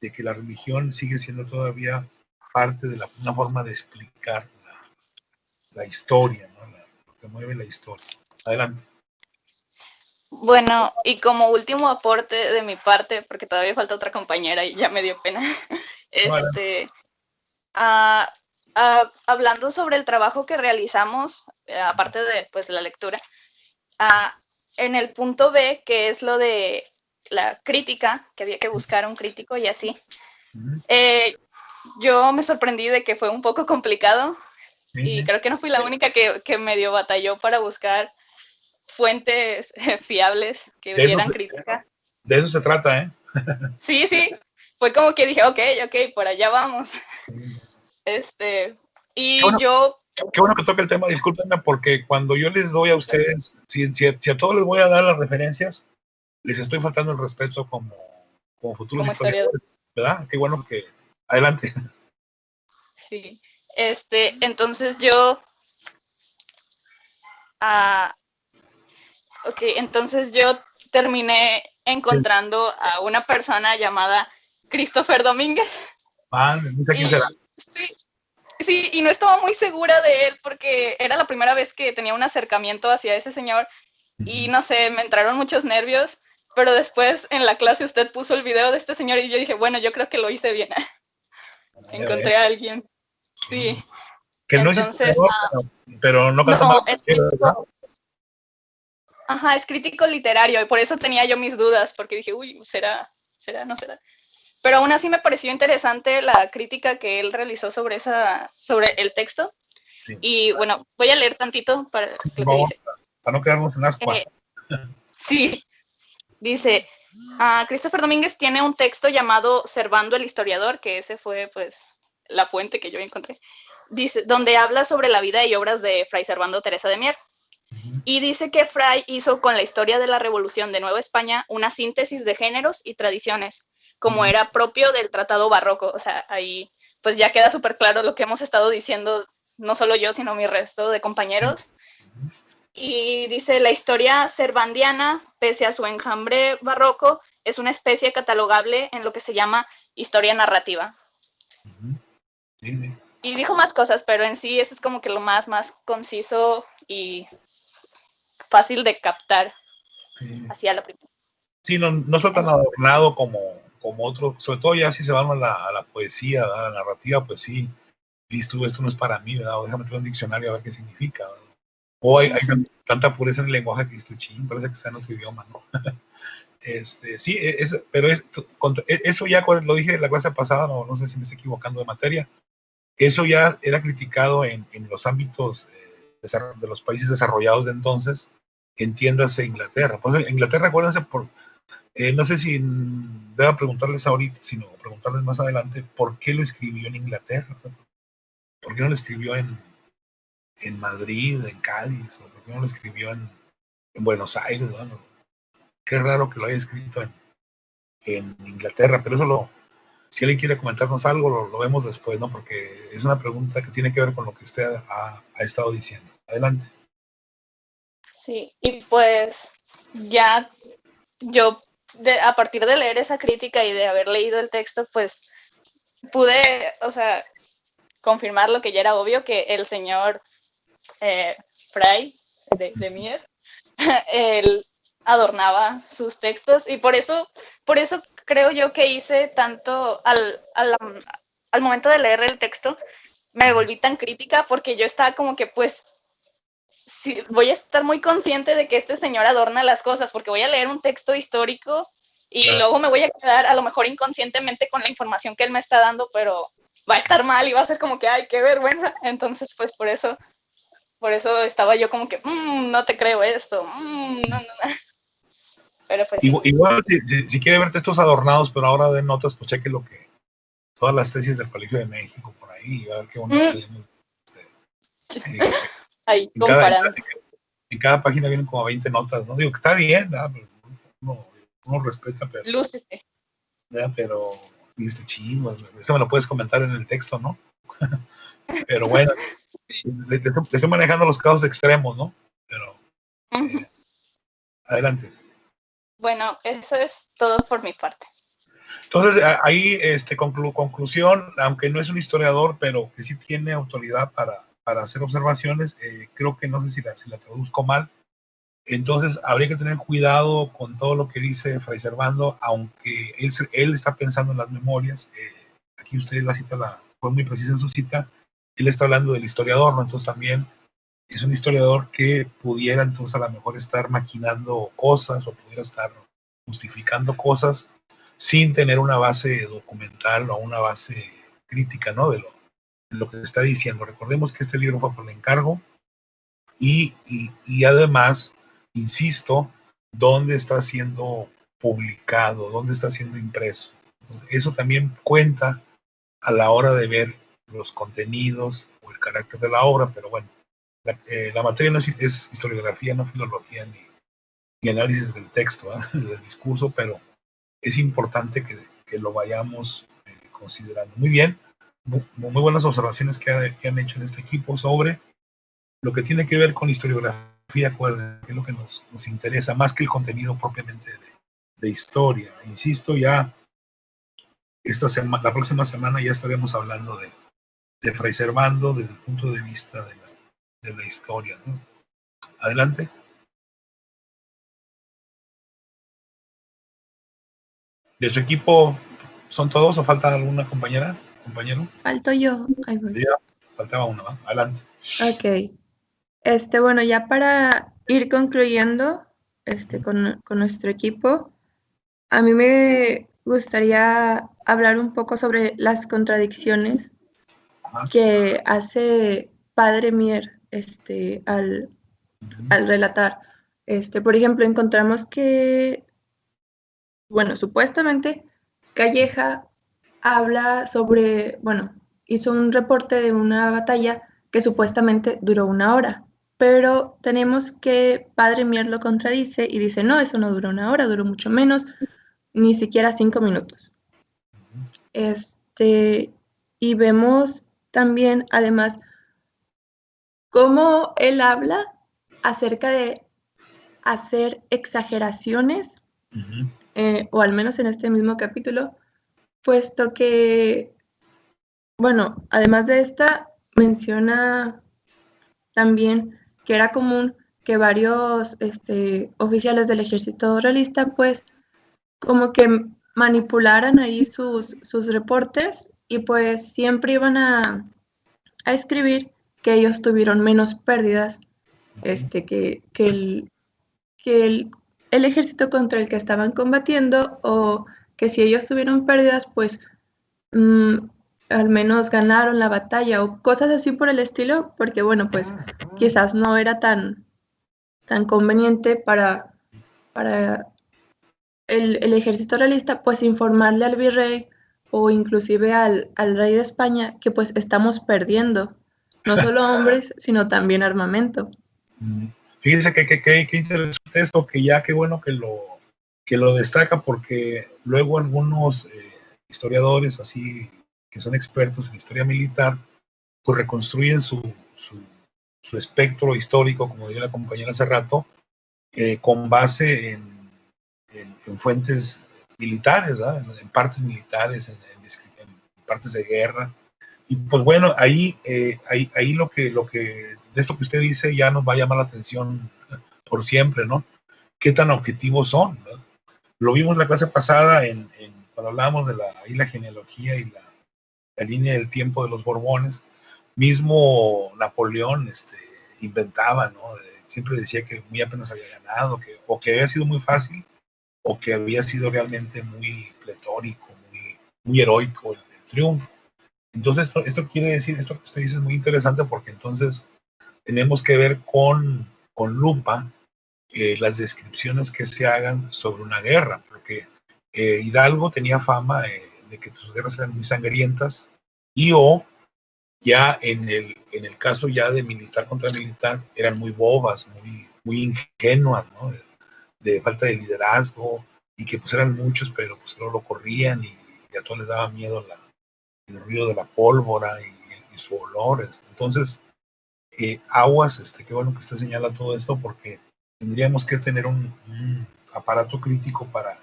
de que la religión sigue siendo todavía parte de una forma de explicar la historia, ¿no? Lo que mueve la historia. Adelante. Bueno, y como último aporte de mi parte, porque todavía falta otra compañera y ya me dio pena, hablando sobre el trabajo que realizamos, aparte de pues, la lectura, en el punto B, que es lo de la crítica, que había que buscar un crítico y así, yo me sorprendí de que fue un poco complicado y creo que no fui la única que medio batalló para buscar fuentes fiables que dieran crítica. De eso se trata, ¿eh? Sí, fue como que dije, ok, por allá vamos. Y bueno, yo... Qué bueno que toque el tema, discúlpenme, porque cuando yo les doy a ustedes, si a todos les voy a dar las referencias, les estoy faltando el respeto como futuros historiadores, ¿verdad? Qué bueno que... Adelante. Sí, entonces yo... entonces yo terminé encontrando a una persona llamada Christopher Domínguez. No sé quién será. Sí, y no estaba muy segura de él porque era la primera vez que tenía un acercamiento hacia ese señor y no sé, me entraron muchos nervios, pero después en la clase usted puso el video de este señor y yo dije, bueno, yo creo que lo hice bien. Encontré a alguien. Sí. Que no entonces, es historiador, pero no canta mal. Es crítico. Ajá, es crítico literario y por eso tenía yo mis dudas, porque dije, uy, ¿será, no será? Pero aún así me pareció interesante la crítica que él realizó sobre el texto. Sí. Y bueno, voy a leer tantito para lo que dice. Para no quedarnos en ascuas. Sí, dice, Christopher Domínguez tiene un texto llamado Servando el historiador, que ese fue pues la fuente que yo encontré. Dice, donde habla sobre la vida y obras de Fray Servando Teresa de Mier. Y dice que Fray hizo con la historia de la Revolución de Nueva España una síntesis de géneros y tradiciones, como era propio del Tratado Barroco. O sea, ahí pues ya queda súper claro lo que hemos estado diciendo, no solo yo, sino mi resto de compañeros. Y dice, la historia cervandiana, pese a su enjambre barroco, es una especie catalogable en lo que se llama historia narrativa. y dijo más cosas, pero en sí eso es como que lo más conciso y fácil de captar Sí. hacia la primera. Sí, no está tan adornado como otro, sobre todo ya si se van a la poesía, a la narrativa, pues sí, dices tú, esto no es para mí, ¿verdad? O déjame meter un diccionario a ver qué significa, ¿verdad? O hay tanta pureza en el lenguaje que dices tú, ching, parece que está en otro idioma, ¿no? Sí, pero eso ya lo dije la clase pasada, no sé si me estoy equivocando de materia, eso ya era criticado en los ámbitos de los países desarrollados de entonces, entiéndase Inglaterra. Pues Inglaterra, acuérdense, no sé si deba preguntarles ahorita, sino preguntarles más adelante, ¿por qué lo escribió en Inglaterra? ¿Por qué no lo escribió en Madrid, en Cádiz? ¿O por qué no lo escribió en Buenos Aires? ¿No? Qué raro que lo haya escrito en Inglaterra, pero eso si alguien quiere comentarnos algo, lo vemos después, ¿no? Porque es una pregunta que tiene que ver con lo que usted ha estado diciendo. Adelante. Sí, y pues ya yo, a partir de leer esa crítica y de haber leído el texto, pues pude, o sea, confirmar lo que ya era obvio, que el señor Fry de Mier, él adornaba sus textos, y por eso creo yo que hice tanto al momento de leer el texto, me volví tan crítica, porque yo estaba como que pues sí, voy a estar muy consciente de que este señor adorna las cosas, porque voy a leer un texto histórico y luego me voy a quedar a lo mejor inconscientemente con la información que él me está dando, pero va a estar mal y va a ser como que, ay, qué vergüenza. Entonces, pues por eso estaba yo como que, no te creo esto, no. Pero pues Igual, si quiere ver textos adornados, pero ahora de notas, pues cheque todas las tesis del Colegio de México por ahí, y va a ver qué bonito. Ahí, comparando. En cada página vienen como 20 notas, ¿no? Digo que está bien, uno respeta, pero... Lúcete. Pero, listo, chingo, eso me lo puedes comentar en el texto, ¿no? Pero bueno, le estoy manejando los casos extremos, ¿no? Pero, adelante. Bueno, eso es todo por mi parte. Entonces, ahí, conclusión, aunque no es un historiador, pero que sí tiene autoridad para hacer observaciones, creo que no sé si la traduzco mal. Entonces, habría que tener cuidado con todo lo que dice Fray Servando, aunque él está pensando en las memorias. Aquí usted la cita fue muy precisa en su cita. Él está hablando del historiador, ¿no? Entonces también es un historiador que pudiera entonces a lo mejor estar maquinando cosas o pudiera estar justificando cosas sin tener una base documental o una base crítica, ¿no? De lo que está diciendo. Recordemos que este libro fue por encargo y además, insisto, dónde está siendo publicado, dónde está siendo impreso. Eso también cuenta a la hora de ver los contenidos o el carácter de la obra, pero bueno, la materia no es historiografía, no filología ni análisis del texto, del discurso, pero es importante que lo vayamos considerando. Muy bien, muy buenas observaciones que han hecho en este equipo sobre lo que tiene que ver con historiografía, acuérdense, que es lo que nos interesa, más que el contenido propiamente de historia. Insisto, ya la próxima semana ya estaremos hablando de Fray Servando desde el punto de vista de la historia, ¿no? Adelante. ¿De su equipo son todos o falta alguna compañera, compañero? Falto yo. Ahí voy. Ya, faltaba una, ¿no? Adelante. Ok. Bueno, ya para ir concluyendo con nuestro equipo, a mí me gustaría hablar un poco sobre las contradicciones que hace Padre Mier al relatar. Por ejemplo, encontramos que, bueno, supuestamente Calleja habla sobre, bueno, hizo un reporte de una batalla que supuestamente duró 1 hora, pero tenemos que Padre Mier lo contradice y dice, no, eso no duró 1 hora, duró mucho menos, ni siquiera 5 minutos. Y vemos también, además, cómo él habla acerca de hacer exageraciones, o al menos en este mismo capítulo, puesto que bueno, además de esta, menciona también que era común que varios oficiales del ejército realista, pues, como que manipularan ahí sus reportes y pues siempre iban a escribir que ellos tuvieron menos pérdidas que el ejército contra el que estaban combatiendo, o que si ellos tuvieron pérdidas, pues mm, al menos ganaron la batalla o cosas así por el estilo, porque bueno, pues quizás no era tan conveniente para el ejército realista, pues informarle al virrey o inclusive al rey de España que pues estamos perdiendo, no solo hombres, sino también armamento. Fíjense que interesante esto, que ya qué bueno que lo destaca, porque luego algunos historiadores así que son expertos en historia militar, pues reconstruyen su espectro histórico, como diría la compañera hace rato, con base en fuentes militares, ¿verdad? En partes militares, en partes de guerra. Y pues bueno, ahí lo que de esto que usted dice ya nos va a llamar la atención por siempre, ¿no? ¿Qué tan objetivos son? ¿No? Lo vimos en la clase pasada cuando hablábamos de la genealogía y la línea del tiempo de los Borbones. Mismo Napoleón inventaba, ¿no? Siempre decía que muy apenas había ganado, o que había sido muy fácil, o que había sido realmente muy pletórico, muy heroico el triunfo. Entonces, esto quiere decir, esto que usted dice es muy interesante, porque entonces tenemos que ver con lupa las descripciones que se hagan sobre una guerra, porque Hidalgo tenía fama de que sus guerras eran muy sangrientas, o ya en el caso ya de militar contra militar eran muy bobas, muy ingenuas, ¿no? De falta de liderazgo, y que pues eran muchos, pero pues no lo corrían, y a todos les daba miedo el ruido de la pólvora y su olor. Entonces, aguas, qué bueno que usted señala todo esto, porque tendríamos que tener un aparato crítico para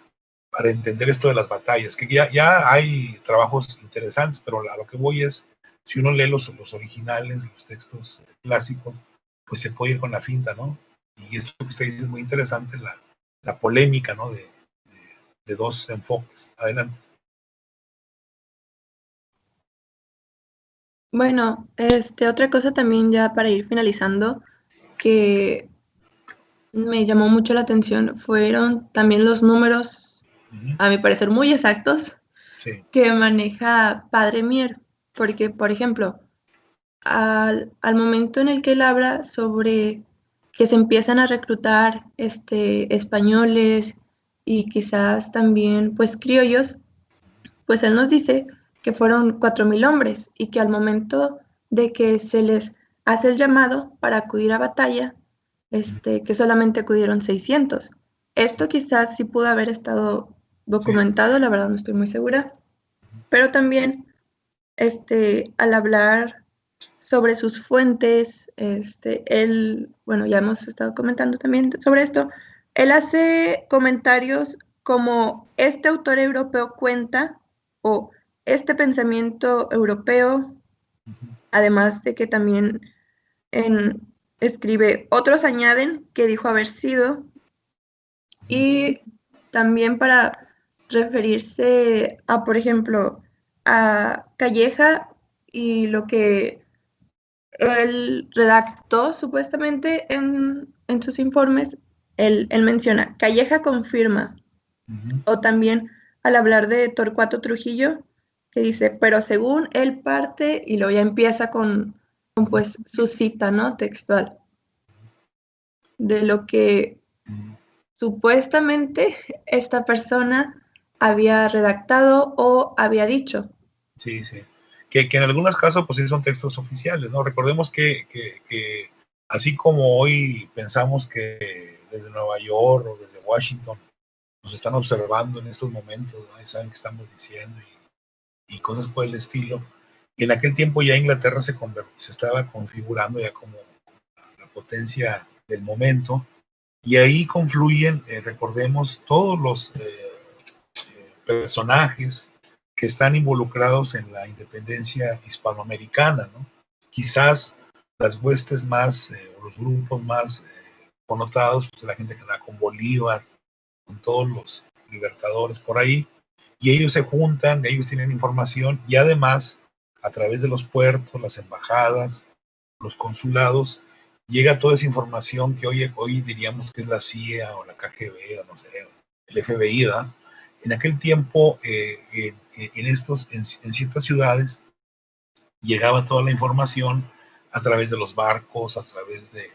entender esto de las batallas, que ya hay trabajos interesantes, pero a lo que voy es, si uno lee los originales, los textos clásicos, pues se puede ir con la finta, ¿no? Y esto que usted dice es muy interesante, la polémica, ¿no? De dos enfoques. Adelante. Bueno, otra cosa también ya para ir finalizando, que me llamó mucho la atención, fueron también los números, a mi parecer muy exactos, Sí. que maneja Padre Mier, porque, por ejemplo, al momento en el que él habla sobre que se empiezan a reclutar españoles y quizás también pues criollos, pues él nos dice que fueron 4,000 hombres y que al momento de que se les hace el llamado para acudir a batalla, que solamente acudieron 600. Esto quizás sí pudo haber estado documentado, la verdad no estoy muy segura, pero también al hablar sobre sus fuentes, él, bueno, ya hemos estado comentando también sobre esto, él hace comentarios como este autor europeo cuenta, o este pensamiento europeo, además de que también escribe, otros añaden que dijo haber sido, y también para referirse a, por ejemplo, a Calleja y lo que él redactó supuestamente en sus informes, él menciona, Calleja confirma, o también al hablar de Torcuato Trujillo, que dice, pero según él parte, y luego ya empieza con pues su cita, ¿no? Textual, de lo que supuestamente esta persona había redactado o había dicho. Sí, sí. Que en algunos casos, pues sí son textos oficiales, ¿no? Recordemos que así como hoy pensamos que desde Nueva York o desde Washington nos están observando en estos momentos, ¿no? Y saben qué estamos diciendo y cosas por el estilo. Y en aquel tiempo ya Inglaterra se estaba configurando ya como la potencia del momento, y ahí confluyen, recordemos, todos los personajes que están involucrados en la independencia hispanoamericana, ¿no? Quizás las huestes más, o los grupos más connotados, pues la gente que anda con Bolívar, con todos los libertadores por ahí, y ellos se juntan, ellos tienen información, y además, a través de los puertos, las embajadas, los consulados, llega toda esa información que hoy diríamos que es la CIA o la KGB, o no sé, el FBI, ¿verdad? En aquel tiempo, en ciertas ciudades, llegaba toda la información a través de los barcos, a través de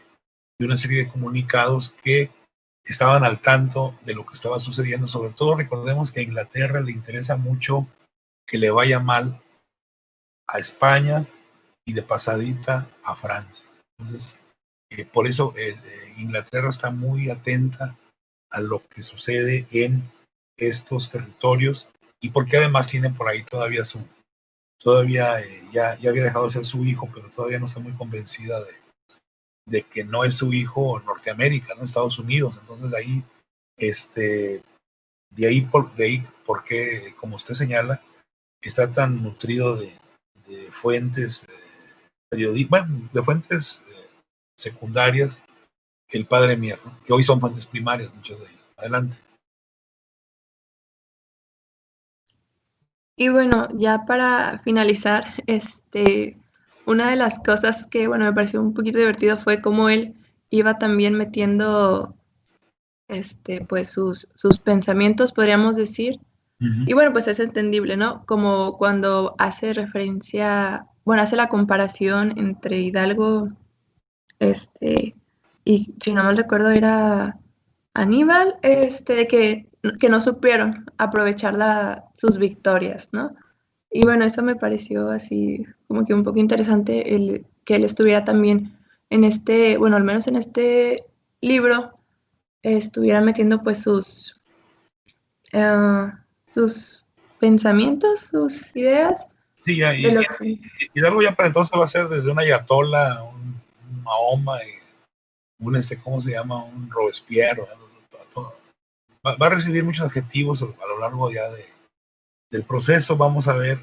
una serie de comunicados que estaban al tanto de lo que estaba sucediendo. Sobre todo, recordemos que a Inglaterra le interesa mucho que le vaya mal a España y de pasadita a Francia. Entonces, por eso Inglaterra está muy atenta a lo que sucede en estos territorios, y porque además tiene por ahí todavía ya había dejado de ser su hijo, pero todavía no está muy convencida de que no es su hijo en Norteamérica, ¿no? Estados Unidos. Entonces ahí, de ahí porque, como usted señala, está tan nutrido de fuentes de fuentes secundarias, el padre Mier, ¿no? Que hoy son fuentes primarias, muchos de ellos. Adelante. Y bueno, ya para finalizar, una de las cosas que, bueno, me pareció un poquito divertido fue cómo él iba también metiendo, pues sus pensamientos, podríamos decir. Y bueno, pues es entendible, ¿no? Como cuando hace referencia, bueno, hace la comparación entre Hidalgo, y si no mal recuerdo era Aníbal, de que no supieron aprovechar sus victorias, ¿no? Y bueno, eso me pareció así como que un poco interesante que él estuviera también bueno, al menos en este libro, estuviera metiendo pues sus pensamientos, sus ideas. Sí, Hidalgo ya para entonces va a ser desde una ayatola, un Mahoma, ¿cómo se llama? Un Robespierre. Va a recibir muchos adjetivos a lo largo ya del proceso. Vamos a ver,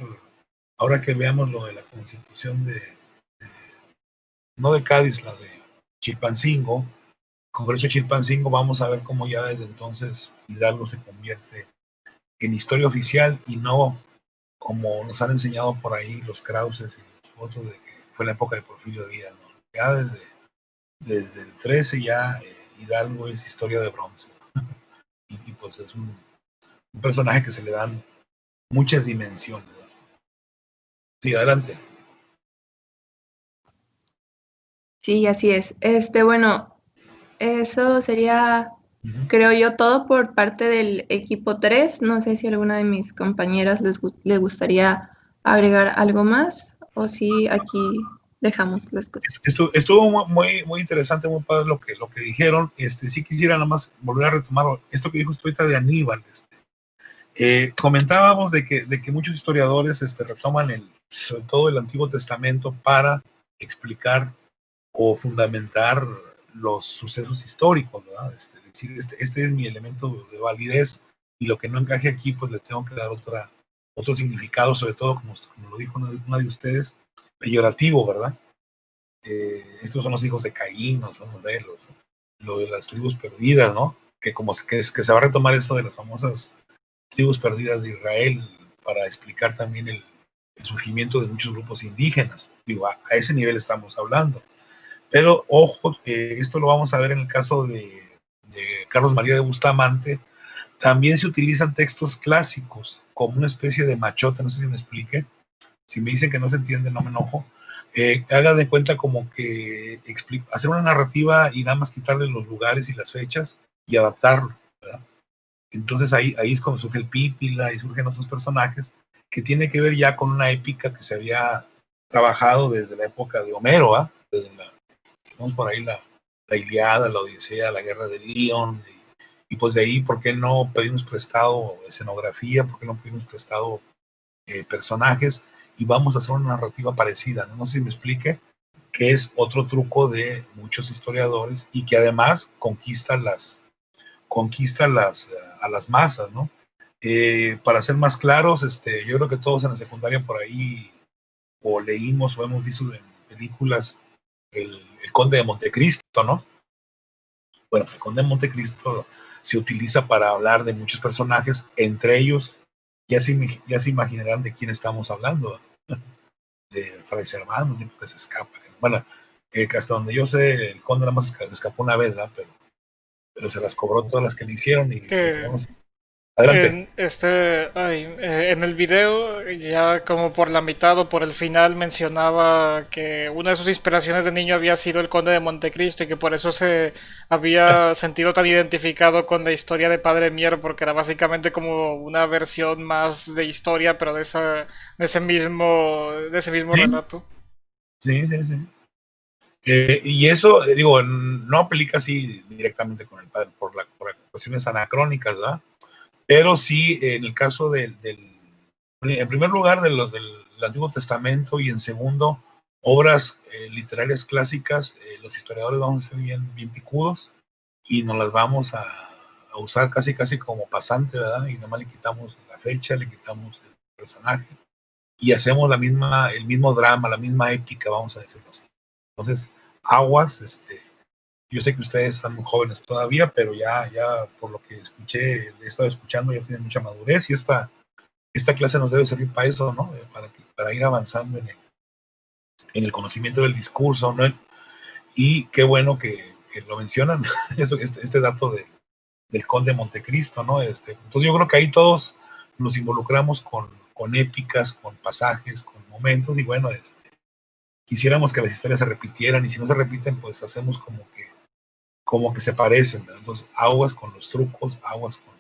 ahora que veamos lo de la constitución no de Cádiz, la de Chilpancingo, Congreso de Chilpancingo, vamos a ver cómo ya desde entonces Hidalgo se convierte en historia oficial y no como nos han enseñado por ahí los Krauses y los fotos de que fue la época de Porfirio Díaz, ¿no? Ya desde el 13 ya Hidalgo es historia de bronce. Y pues es un personaje que se le dan muchas dimensiones, ¿no? Sí, adelante. Sí, así es. Bueno, eso sería, creo yo, todo por parte del equipo 3. No sé si a alguna de mis compañeras le gustaría agregar algo más o si aquí dejamos las cosas. Estuvo muy interesante, muy padre lo que dijeron. Sí quisiera nada más volver a retomar esto que dijo usted ahorita de Aníbal. Comentábamos de que muchos historiadores retoman sobre todo el Antiguo Testamento para explicar o fundamentar los sucesos históricos, ¿verdad? Decir, este es mi elemento de validez, y lo que no encaje aquí, pues le tengo que dar otro significado, sobre todo, como lo dijo una de ustedes, peyorativo, ¿verdad? Estos son los hijos de Caín, no son lo de las tribus perdidas, ¿no? Que se va a retomar esto de las famosas tribus perdidas de Israel para explicar también el surgimiento de muchos grupos indígenas. Digo, a ese nivel estamos hablando. Pero ojo, esto lo vamos a ver en el caso de Carlos María de Bustamante. También se utilizan textos clásicos como una especie de machote, no sé si me explique. Si me dicen que no se entiende, no me enojo. Haga de cuenta como que hacer una narrativa y nada más quitarle los lugares y las fechas y adaptarlo, ¿verdad? Entonces ahí es cuando surge el Pípila y surgen otros personajes que tiene que ver ya con una épica que se había trabajado desde la época de Homero, ¿ah? Tenemos por ahí la Ilíada, la Odisea, la Guerra de Ilion, y pues de ahí, ¿por qué no pedimos prestado escenografía? ¿Por qué no pedimos prestado personajes? Y vamos a hacer una narrativa parecida, ¿no? No sé si me explique, que es otro truco de muchos historiadores y que además conquista a las masas, ¿no? Para ser más claros, yo creo que todos en la secundaria por ahí o leímos o hemos visto en películas el Conde de Montecristo, ¿no? Bueno, pues el Conde de Montecristo se utiliza para hablar de muchos personajes, entre ellos ya se imaginarán de quién estamos hablando, de Fray Servando, un tipo que se escapa. Bueno, hasta donde yo sé, el Conde nada más escapó una vez, ¿verdad? Pero se las cobró todas las que le hicieron y pues, vamos. Adelante. En el video, ya como por la mitad o por el final, mencionaba que una de sus inspiraciones de niño había sido el Conde de Montecristo y que por eso se había sentido tan identificado con la historia de Padre Mier, porque era básicamente como una versión más de historia, pero de ese mismo ¿Sí? relato. Sí. Y eso, digo, no aplica así directamente con el padre por cuestiones anacrónicas, ¿verdad? Pero sí, en el caso en primer lugar, del Antiguo Testamento, y en segundo, obras literarias clásicas, los historiadores vamos a ser bien picudos y nos las vamos a usar casi como pasante, ¿verdad? Y nomás le quitamos la fecha, le quitamos el personaje y hacemos el mismo drama, la misma épica, vamos a decirlo así. Entonces, aguas, yo sé que ustedes están muy jóvenes todavía, pero ya por lo que escuché, he estado escuchando, ya tienen mucha madurez y esta clase nos debe servir para eso, ¿no? Para ir avanzando en el conocimiento del discurso, ¿no? Y qué bueno que lo mencionan, este dato del Conde de Montecristo, ¿no? Entonces yo creo que ahí todos nos involucramos con épicas, con pasajes, con momentos, y bueno, quisiéramos que las historias se repitieran, y si no se repiten, pues hacemos como que se parecen, ¿verdad? Entonces, aguas con los trucos, aguas con...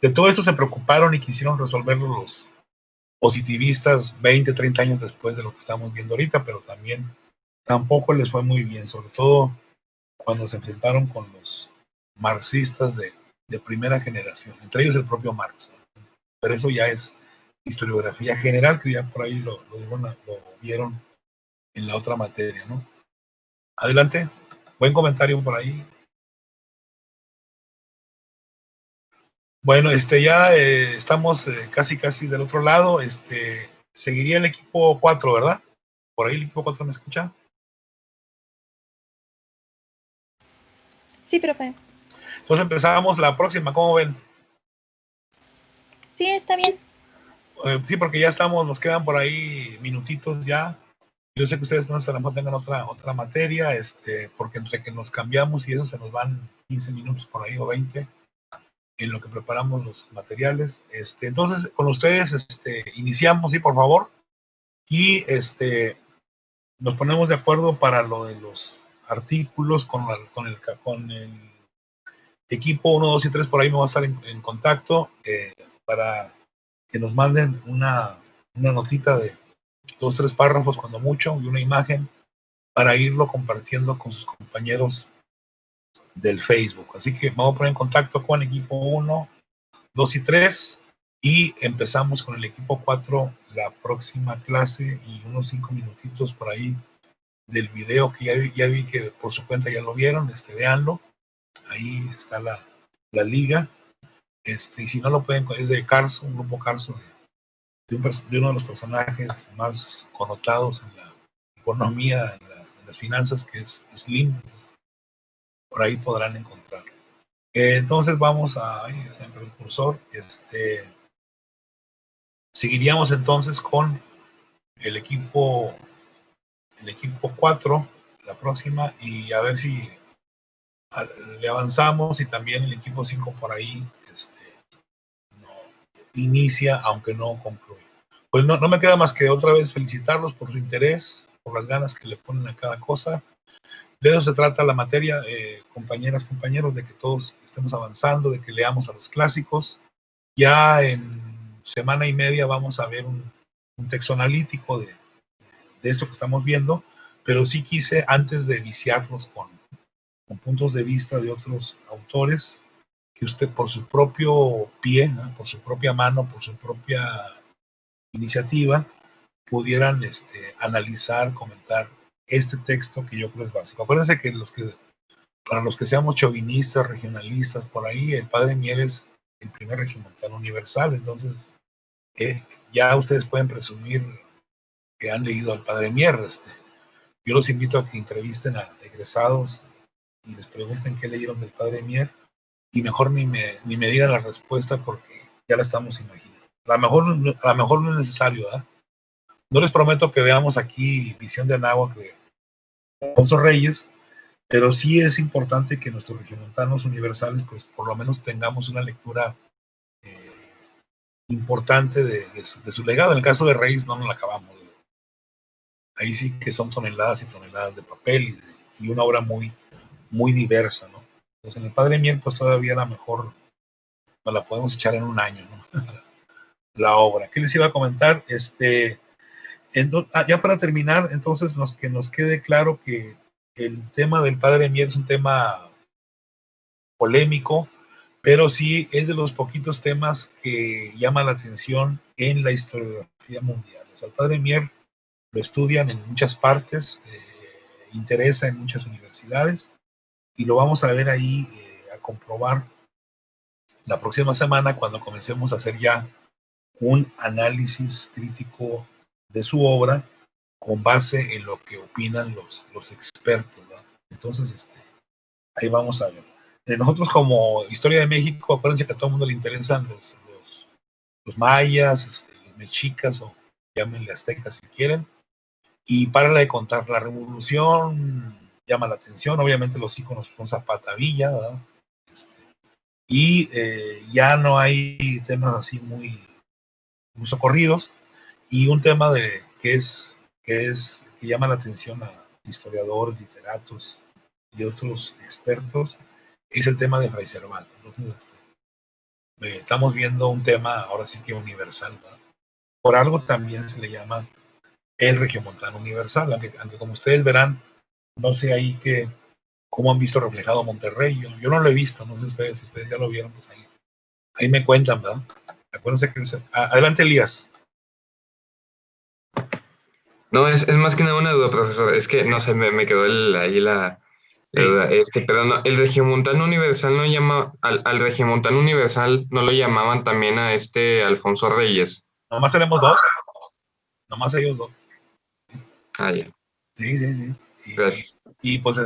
De todo esto se preocuparon y quisieron resolverlo los positivistas 20, 30 años después de lo que estamos viendo ahorita, pero tampoco les fue muy bien, sobre todo cuando se enfrentaron con los marxistas de primera generación, entre ellos el propio Marx, ¿no? Pero eso ya es historiografía general, que ya por ahí lo vieron en la otra materia, ¿no? Adelante, buen comentario por ahí. Bueno, ya estamos casi del otro lado. Seguiría el equipo 4, ¿verdad? Por ahí el equipo 4 me escucha. Sí, profe. Entonces empezamos la próxima, ¿cómo ven? Sí, está bien. Sí, porque ya nos quedan por ahí minutitos ya. Yo sé que ustedes no a lo mejor tengan otra materia, porque entre que nos cambiamos y eso se nos van 15 minutos por ahí o 20 en lo que preparamos los materiales. Entonces, con ustedes iniciamos, sí, por favor, y nos ponemos de acuerdo para lo de los artículos con el equipo 1, 2 y 3. Por ahí me voy a estar en contacto para que nos manden una notita de 2, 3 párrafos cuando mucho y una imagen para irlo compartiendo con sus compañeros del Facebook. Así que vamos a poner en contacto con el equipo 1, 2 y 3 y empezamos con el equipo 4 la próxima clase, y unos 5 minutitos por ahí del video que ya vi que por su cuenta ya lo vieron. Véanlo, ahí está la liga, y si no lo pueden, es de Carso, un grupo Carso de uno de los personajes más connotados en la economía, en las finanzas, que es Slim. Por ahí podrán encontrarlo. Entonces vamos siempre el cursor. Seguiríamos entonces con el equipo 4 la próxima, y a ver si le avanzamos, y también el equipo 5 por ahí no inicia, aunque no concluye. Pues no me queda más que otra vez felicitarlos por su interés, por las ganas que le ponen a cada cosa. De eso se trata la materia, compañeras, compañeros, de que todos estemos avanzando, de que leamos a los clásicos. Ya en semana y media vamos a ver un texto analítico de esto que estamos viendo, pero sí quise, antes de viciarlos con puntos de vista de otros autores, que usted por su propio pie, ¿no?, por su propia mano, por su propia iniciativa, pudieran analizar, comentar este texto que yo creo es básico. Acuérdense que para los que seamos chauvinistas, regionalistas, por ahí, el Padre Mier es el primer regiomontano universal. Entonces, ya ustedes pueden presumir que han leído al Padre Mier. Yo los invito a que entrevisten a egresados y les pregunten qué leyeron del Padre Mier, y mejor ni me digan la respuesta porque ya la estamos imaginando. A lo mejor no es necesario, ¿verdad? No les prometo que veamos aquí Visión de Anáhuac de Alfonso Reyes, pero sí es importante que nuestros regiomontanos universales, pues por lo menos tengamos una lectura importante de su legado. En el caso de Reyes no nos la acabamos. Ahí sí que son toneladas y toneladas de papel y una obra muy, muy diversa, ¿no? Entonces en el Padre Mier, pues todavía a lo mejor nos la podemos echar en un año, ¿no? La obra. ¿Qué les iba a comentar? Ya para terminar, entonces que nos quede claro que el tema del Padre Mier es un tema polémico, pero sí es de los poquitos temas que llama la atención en la historiografía mundial. O sea, el Padre Mier lo estudian en muchas partes, interesa en muchas universidades, y lo vamos a ver ahí, a comprobar la próxima semana cuando comencemos a hacer ya un análisis crítico de su obra con base en lo que opinan los expertos, ¿no? Entonces, ahí vamos a ver. Nosotros como Historia de México, acuérdense que a todo el mundo le interesan los mayas, los mexicas, o llámenle aztecas si quieren, y para de contar, la revolución llama la atención, obviamente los íconos con Zapata Villa, ¿verdad? Y ya no hay temas así muy socorridos, y un tema que llama la atención a historiadores, literatos y otros expertos, es el tema de Fray Cervantes. Entonces, estamos viendo un tema ahora sí que universal, ¿verdad? Por algo también se le llama el regiomontano universal, aunque como ustedes verán, no sé ahí cómo han visto reflejado Monterrey. Yo no lo he visto, no sé ustedes, si ustedes ya lo vieron, pues ahí me cuentan, ¿verdad? Acuérdense que adelante, Elías. No, es más que nada una duda, profesor. Es que, no sé, me quedó ahí la duda. Pero no, el regiomontano universal no llama, al regiomontano universal no lo llamaban también a Alfonso Reyes. Nomás tenemos dos. Nomás ellos dos. Ah, ya. Sí. Gracias. Y pues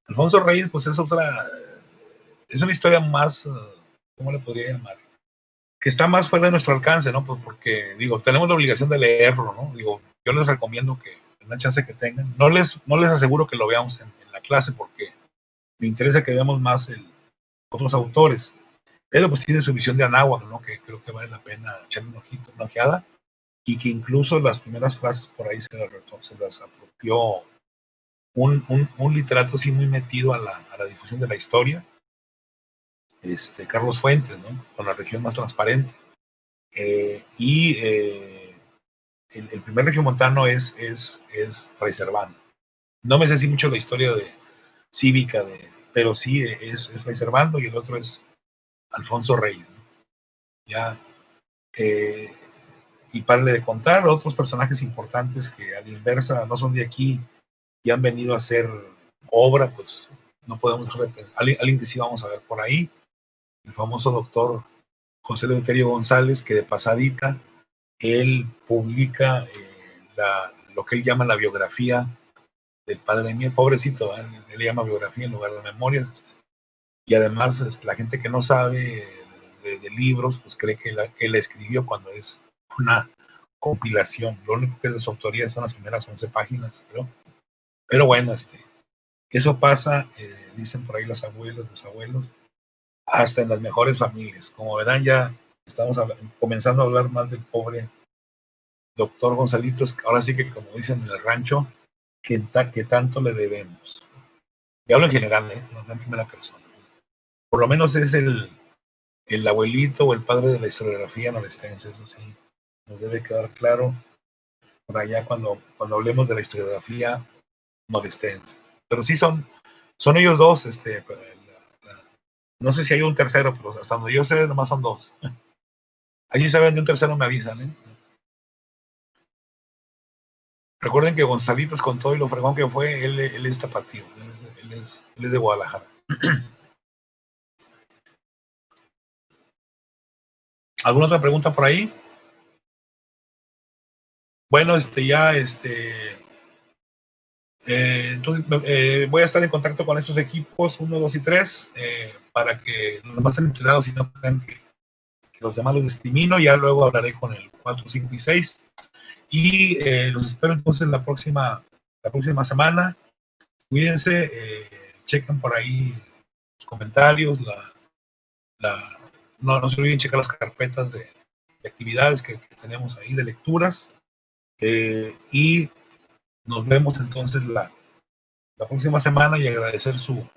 Alfonso Reyes, pues es una historia más, ¿cómo le podría llamar? Que está más fuera de nuestro alcance, ¿no? Pues porque, tenemos la obligación de leerlo, ¿no? Yo les recomiendo que, una chance que tengan, no les aseguro que lo veamos en la clase, porque me interesa que veamos más otros autores. Pero pues tiene su visión de Anáhuac, ¿no? Que creo que vale la pena echarle una ojeada, y que incluso las primeras frases por ahí se las apropió un literato así muy metido a la difusión de la historia, Carlos Fuentes, ¿no? Con La región más transparente. El primer regiomontano es Fray Servando. No me sé si mucho la historia cívica, pero sí es Fray Servando, y el otro es Alfonso Reyes, ¿no? Ya, y párale de contar otros personajes importantes que a la inversa no son de aquí y han venido a hacer obra, pues no podemos dejar de pensar. Alguien que sí vamos a ver por ahí, el famoso doctor José Eleuterio González, que de pasadita él publica lo que él llama la biografía del Padre Mier. Pobrecito, él le llama biografía en lugar de memorias, y además la gente que no sabe de libros, pues cree que él escribió cuando es una compilación. Lo único que es de su autoría son las primeras 11 páginas, pero bueno, eso pasa, dicen por ahí las abuelas, los abuelos, hasta en las mejores familias. Como verán, ya estamos comenzando a hablar más del pobre doctor Gonzalitos, ahora sí que, como dicen en el rancho, que tanto le debemos. Y hablo en general, no en primera persona. Por lo menos es el abuelito o el padre de la historiografía norestense, eso sí, nos debe quedar claro por allá cuando hablemos de la historiografía norestense. Pero sí son ellos dos, no sé si hay un tercero, pero hasta donde yo sé, nomás son dos. Ahí si saben de un tercero me avisan, Recuerden que Gonzalitos, con todo y lo fregón que fue, él es tapatío, él es de Guadalajara. ¿Alguna otra pregunta por ahí? Bueno, entonces voy a estar en contacto con estos equipos 1, 2 y 3 para que los demás estén enterados y no crean que los demás los discrimino. Ya luego hablaré con el 4, 5 y 6 y los espero entonces la próxima semana. Cuídense, chequen por ahí los comentarios, no se olviden checar las carpetas de actividades que tenemos ahí, de lecturas, y nos vemos entonces la próxima semana y agradecer su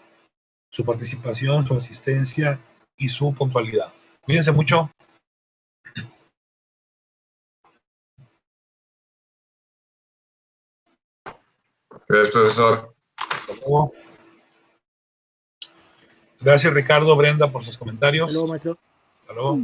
participación, su asistencia y su puntualidad. Cuídense mucho. Gracias, profesor. Hasta luego. Gracias, Ricardo, Brenda, por sus comentarios. Hasta luego, maestro. Hasta luego.